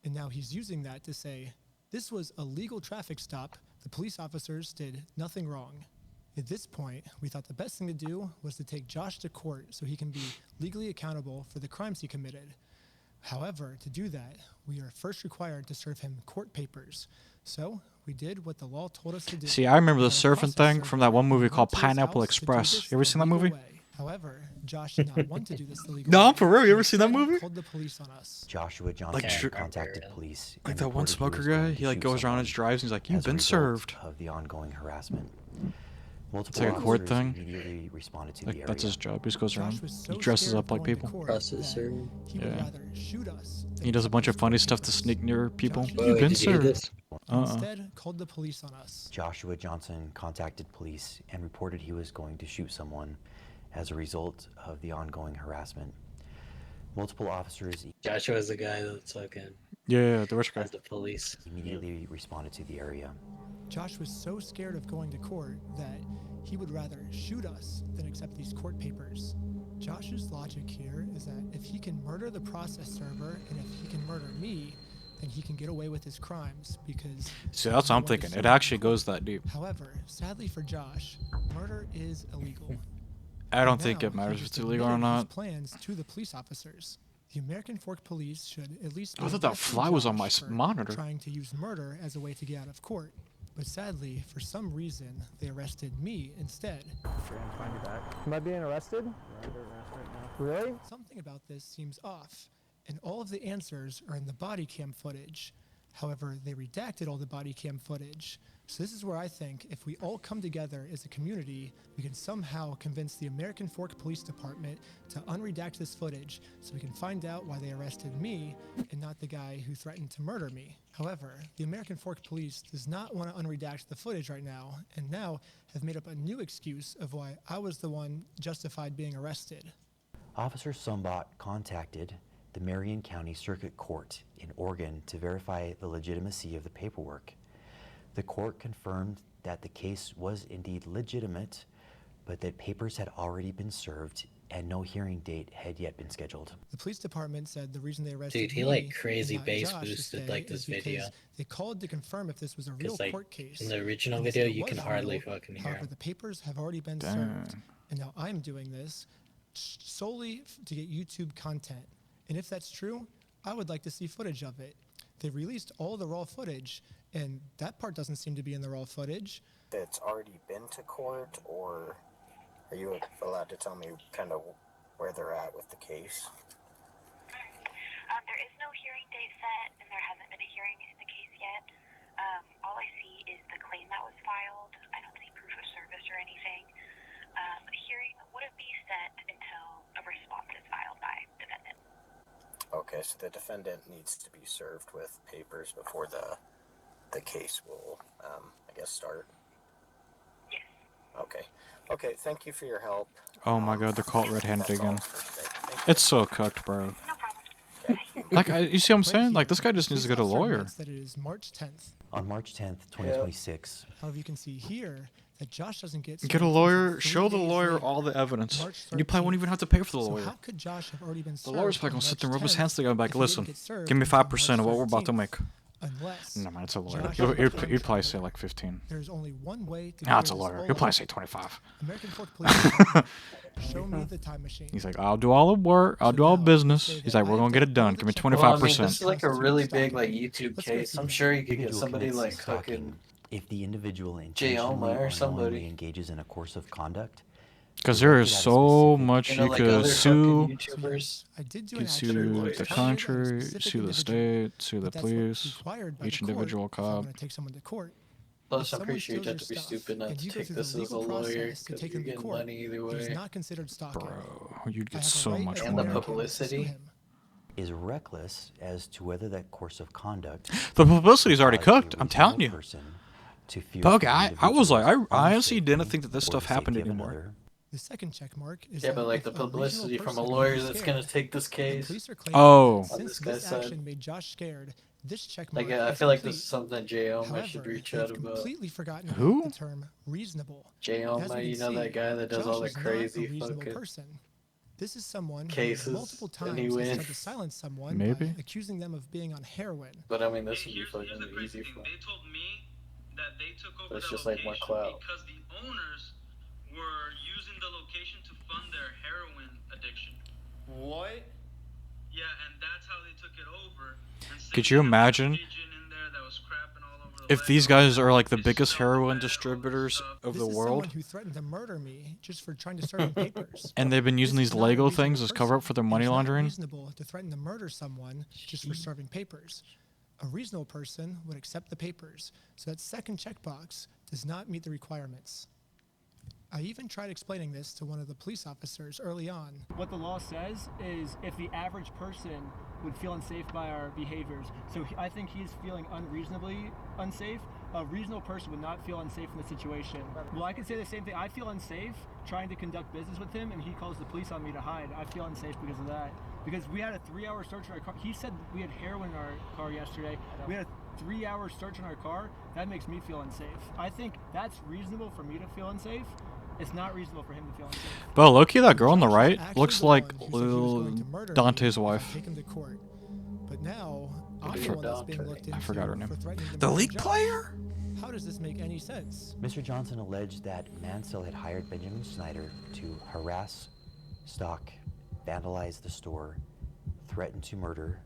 And now he's using that to say, this was a legal traffic stop. The police officers did nothing wrong. At this point, we thought the best thing to do was to take Josh to court so he can be legally accountable for the crimes he committed. However, to do that, we are first required to serve him court papers. So we did what the law told us to do. See, I remember the We got a surfing process thing server from that one movie and called went to his Pineapple house to do Express. this You ever the seen that legal movie? way. However, Josh did not want to do this the legal No, way. I'm for real. You ever He seen that instead movie? called the police on us. Joshua Johnson Like, contacted police. Like and that one reported he smoker was guy, going to he like shoot goes around someone and drives and he's like, "You've as a been result served." of the ongoing harassment. It's Multiple like a court officers thing. immediately responded to the Like area. that's his job. He just goes Josh around. was so He dresses scared up of like going to people. court Process that server. he would Yeah. rather shoot us than He does a accept bunch of these funny court stuff to papers. sneak near people. Josh You've been did you hear served. this? Instead, called the police on us. Joshua Johnson contacted police and reported he was going to shoot someone as a result of the ongoing harassment. Multiple officers Joshua's the guy that's fucking Yeah, the rich guy. has the police. immediately responded to the area. Josh was so scared of going to court that he would rather shoot us than accept these court papers. Josh's logic here is that if he can murder the process server and if he can murder me, then he can get away with his crimes because... See, that's what I'm thinking. It actually goes that deep. However, sadly for Josh, murder is illegal. I don't Now, think it he matters if just it's illegal or admitted his not. plans to the police officers. The American Fork Police should at least I be thought that arresting fly was on my Josh for monitor. trying to use murder as a way to get out of court. But sadly, for some reason, they arrested me instead. Am I being arrested? Really? Something about this seems off, and all of the answers are in the body cam footage. However, they redacted all the body cam footage. So this is where I think if we all come together as a community, we can somehow convince the American Fork Police Department to unredact this footage so we can find out why they arrested me and not the guy who threatened to murder me. However, the American Fork Police does not want to unredact the footage right now, and now have made up a new excuse of why I was the one justified being arrested. Officer Sumbot contacted the Marion County Circuit Court in Oregon to verify the legitimacy of the paperwork. The court confirmed that the case was indeed legitimate, but that papers had already been served and no hearing date had yet been scheduled. The police department said the reason they arrested Dude, he me like crazy and not bass Josh boosted today like this is because video. they called to confirm if this was a real Because like court case. in the original and they video, said it you can was hardly real. fucking hear However, him. the papers have already been Dang. served, and now I'm doing this solely to get YouTube content. And if that's true, I would like to see footage of it. They released all the raw footage, and that part doesn't seem to be in the raw footage. That's already been to court, or are you allowed to tell me kind of where they're at with the case? There is no hearing date set, and there hasn't been a hearing in the case yet. All I see is the claim that was filed. I don't see proof of service or anything. A hearing wouldn't be set until a response is filed by defendant. Okay, so the defendant needs to be served with papers before the case will, I guess, start? Yes. Okay. Okay, thank you for your help. Oh my god, they're caught red-handed That's all again. for today. Thank you. It's so cooked, bro. Like, you see what I'm saying? Like, this guy just needs to get a lawyer. That it is March 10th. On March 10th, 2026, However, you can see here that Josh doesn't get Get a lawyer, show the lawyer all the evidence. And you probably won't even have to pay for the So lawyer. how could Josh have already been The served lawyer's probably on gonna sit there and March rub his 10th hands together and be like, if he didn't listen, get served give me until 5% of what we're about to 13th? make. Unless No, man, it's a lawyer. Josh He'd probably say like 15. There's only one way to No, it's clear a this lawyer. all He'll probably up. say 25. American Fork Police Department, show me the time machine. He's like, I'll do all the work. I'll do all the business. He's like, we're gonna get it done. Give me 25%. Well, I mean, this is like a really big like YouTube case. I'm sure you could get individual somebody commits like stalking fucking if the individual Jay intentionally Oma or or somebody. knowingly engages in a course of conduct. Because there is so much You know, you like could other sue. fucking YouTubers. I did do You an could action sue report the targeted at a country, specific sue the individual, state, sue the but that's what's police, required by each the court individual if I cop. want to take someone to court. Plus, If I'm pretty someone sure you'd steals have to be your stuff stupid not and to you go take through the this as a legal lawyer process to because take you're them to getting court, money either it is way. not considered stalking. Bro, you'd I get have a so right much as an And the money. American to sue publicity. him. Is reckless as to whether that course of conduct The publicity's already caused a cooked. I'm telling reasonable you. person to fear Bug, for the I was like, individual's I honestly own didn't safety think that this or stuff the happened safety of anymore. another. The second check mark is Yeah, that but like if the a reasonable publicity from a person lawyer is that's scared, gonna take this the case. police are claiming Oh. that On since this guy's this side. action made Josh scared, this check Like, mark I is feel like complete. this is something Jay Oma should However, reach out they've about. completely forgotten Who? about the term reasonable. Jay As Oma, we you can know that see, guy that does Josh all the is not crazy a reasonable fucking person. This is someone cases, who multiple and he times has tried wins. to silence someone Maybe. by accusing them of being on heroin. But I mean, this would be fucking easy for him. They told me that they took over But it's the just like more location clout. because the owners were using the location to fund their heroin addiction. What? Yeah, and that's how they took it over. Could you imagine if these guys are like the biggest heroin distributors of the This is world, someone who threatened to murder me just for trying to serve him papers. and they've been using This is these not a Lego reasonable things as cover up for their money It's not laundering? reasonable to threaten to murder someone just for serving papers. A reasonable person would accept the papers, so that second checkbox does not meet the requirements. I even tried explaining this to one of the police officers early on. What the law says is if the average person would feel unsafe by our behaviors, so I think he's feeling unreasonably unsafe. A reasonable person would not feel unsafe in this situation. Well, I can say the same thing. I feel unsafe trying to conduct business with him, and he calls the police on me to hide. I feel unsafe because of that. Because we had a 3-hour search in our car. He said we had heroin in our car yesterday. We had a 3-hour search in our car. That makes me feel unsafe. I think that's reasonable for me to feel unsafe. It's not reasonable for him to feel unsafe. But low-key, that girl on the right Actually looks the like one who said he was going little to murder Dante's me if I wife. Take him to court. But now I'm I the for- one that's being looked into I forgot her name. for threatening to The murder league Josh. player? How does this make any sense? Mr. Johnson alleged that Mansell had hired Benjamin Snyder to harass, stalk, vandalize the store, threatened to murder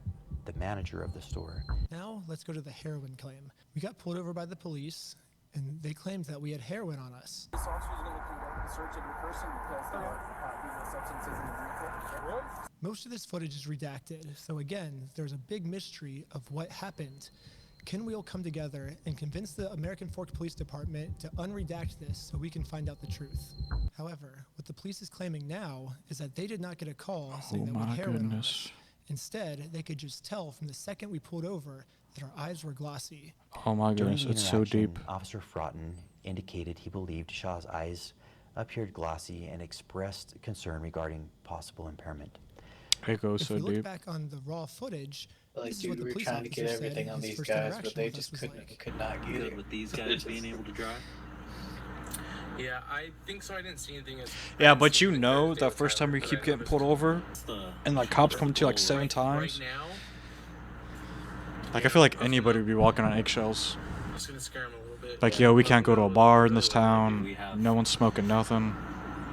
the manager of the store. Now, let's go to the heroin claim. We got pulled over by the police, and they claimed that we had heroin on us. This officer is going to conduct the search of your person because there are illegal substances in the vehicle. Really? Most of this footage is redacted, so again, there's a big mystery of what happened. Can we all come together and convince the American Fork Police Department to unredact this so we can find out the truth? However, what the police is claiming now is that they did not get a call saying that we had heroin on us. Instead, they could just tell from the second we pulled over that our eyes were glossy. Oh my goodness, it's so deep. Officer Fraughton indicated he believed Shaw's eyes appeared glossy and expressed concern regarding possible impairment. It goes so If we look deep. back on the raw footage, Like, this is dude, what the we were police trying to get officer everything said on his these first guys, interaction but they with us just was like. could not get it. With these guys being able to drive. Yeah, I think so. I didn't see anything as. Yeah, but you know that first time you keep getting pulled over, and like cops come to you like 7 times. Like I feel like anybody would be walking on eggshells. It's gonna scare him a little bit. Like, yo, we can't go to a bar in this town. No one's smoking nothing.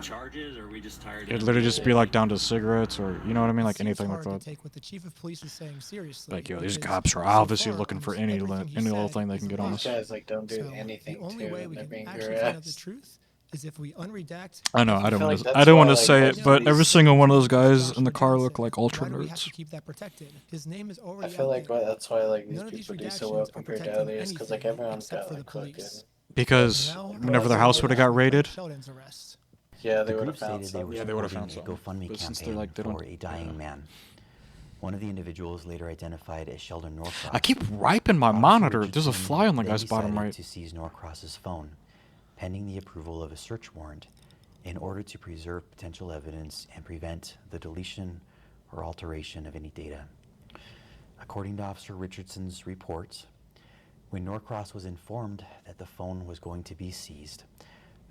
Charges, or are we just tired? It'd literally just be like down to cigarettes, or you know what I mean, like anything like Hard that. to take what the chief of police is saying seriously. Like, yo, these because cops are so obviously far, looking for almost any everything he little said thing they is can a get on lie. us. Guys like don't do So anything the only to way and we they're can being actually your find out ass. the truth is if we unredact. I know, I don't feel want like to. that's I don't why, want to like, say most it, of but every these- single one of those guys in the car look like ultra Why do we have nerds. to keep that protected? His name is I already feel out like there. that's why like these None of these people do so redactions well are compared to protecting others, because like anything everyone's except got for the like police. fucking. Because Now, whenever their house would have got raided, Sheldon's arrest. Yeah, they The would group have found stated they were Yeah, they would've supporting found a something. GoFundMe But since they're campaign like, they don't- for a dying man. One of the individuals later identified as Sheldon Norcross. I keep wiping my Officer monitor. There's a Richardson fly on the then guy's bottom decided right. to seize Norcross's phone, pending the approval of a search warrant, in order to preserve potential evidence and prevent the deletion or alteration of any data. According to Officer Richardson's report, when Norcross was informed that the phone was going to be seized,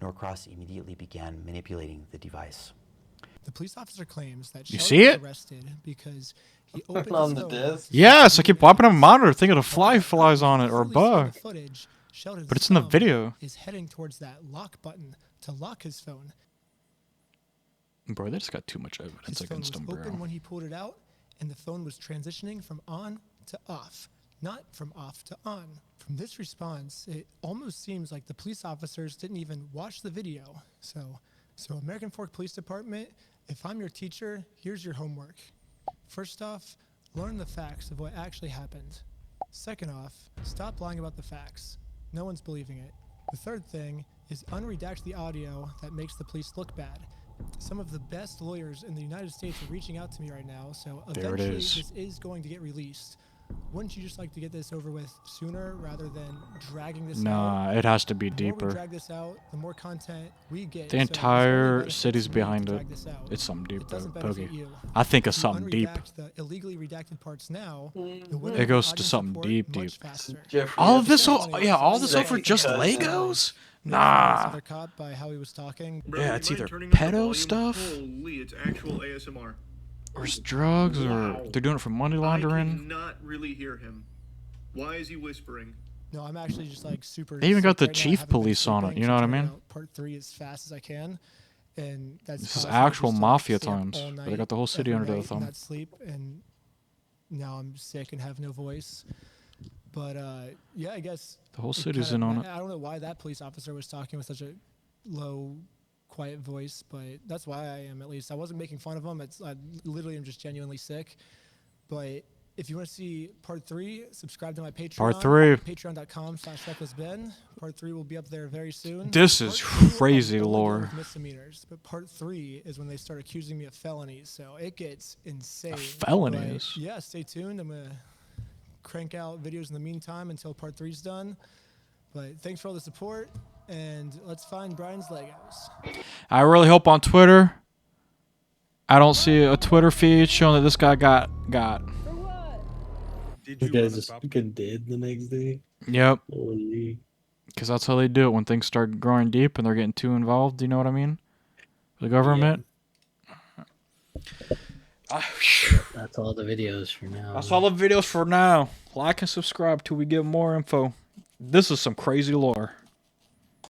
Norcross immediately began manipulating the device. The police officer claims that You Sheldon see was it? arrested because he opened On his the phone desk? Yes, I keep wiping my monitor thinking a fly flies on it or a Clearly see in bug. the footage, Sheldon's But it's in the thumb video. Is heading towards that lock button to lock his phone. Bro, they just got too much evidence His phone was against him, open bro. when he pulled it out, and the phone was transitioning from on to off, not from off to on. From this response, it almost seems like the police officers didn't even watch the video. So American Fork Police Department, if I'm your teacher, here's your homework. First off, learn the facts of what actually happened. Second off, stop lying about the facts. No one's believing it. The third thing is unredact the audio that makes the police look bad. Some of the best lawyers in the United States are reaching out to me right now, so There it eventually is. this is going to get released. Wouldn't you just like to get this over with sooner rather than dragging this out? Nah, it has to be The more we deeper. drag this out, the more content we get. The so entire it's only city's benefits me to behind it. drag this out. It's something deep, It bro. doesn't benefit Bogey. you. I think of If you something deep. unredact the illegally redacted parts now, the winner It will goes to audience something report deep, much deep. faster. All of this, yeah, all this Second over just cousin. Legos? This Nah. other cop by how he was talking. Bro, Yeah, you it's mind either turning up the pedo volume? stuff, Holy, it's actual ASMR. or it's drugs, or they're doing it for money I laundering. cannot really hear him. Why is he whispering? No, I'm actually just like super. They even got sick the right now. I chief haven't been police on it, sleeping, you so know what I I'm trying mean? out Part 3 as fast as I can, and that's. This is causing me to actual just, like, mafia stay up times, all where they night, got the whole city every under their night and thumb. Not sleep, and now I'm sick and have no voice. But yeah, I guess The whole it city's kinda in on it. I don't know why that police officer was talking with such a low, quiet voice, but that's why I am. At least I wasn't making fun of him. I literally am just genuinely sick. But if you want to see part 3, subscribe to my Patreon. Part 3. Patreon.com/recklessben. Part 3 will be up there very soon. This is Part 2, crazy I'm only dealing lore. with misdemeanors, but part 3 is when they start accusing me of felonies, so it gets insane. Felonies? But yeah, stay tuned. I'm gonna crank out videos in the meantime until part 3 is done. But thanks for all the support, and let's find Brian's Legos. I really hope on Twitter, I don't see a Twitter feed showing that this guy got. You guys just fucking dead the next day. Yep. Holy. Because that's how they do it when things start growing deep and they're getting too involved. Do you know what I mean? The government. That's all the videos for now. That's all the videos for now. Like and subscribe till we get more info. This is some crazy lore.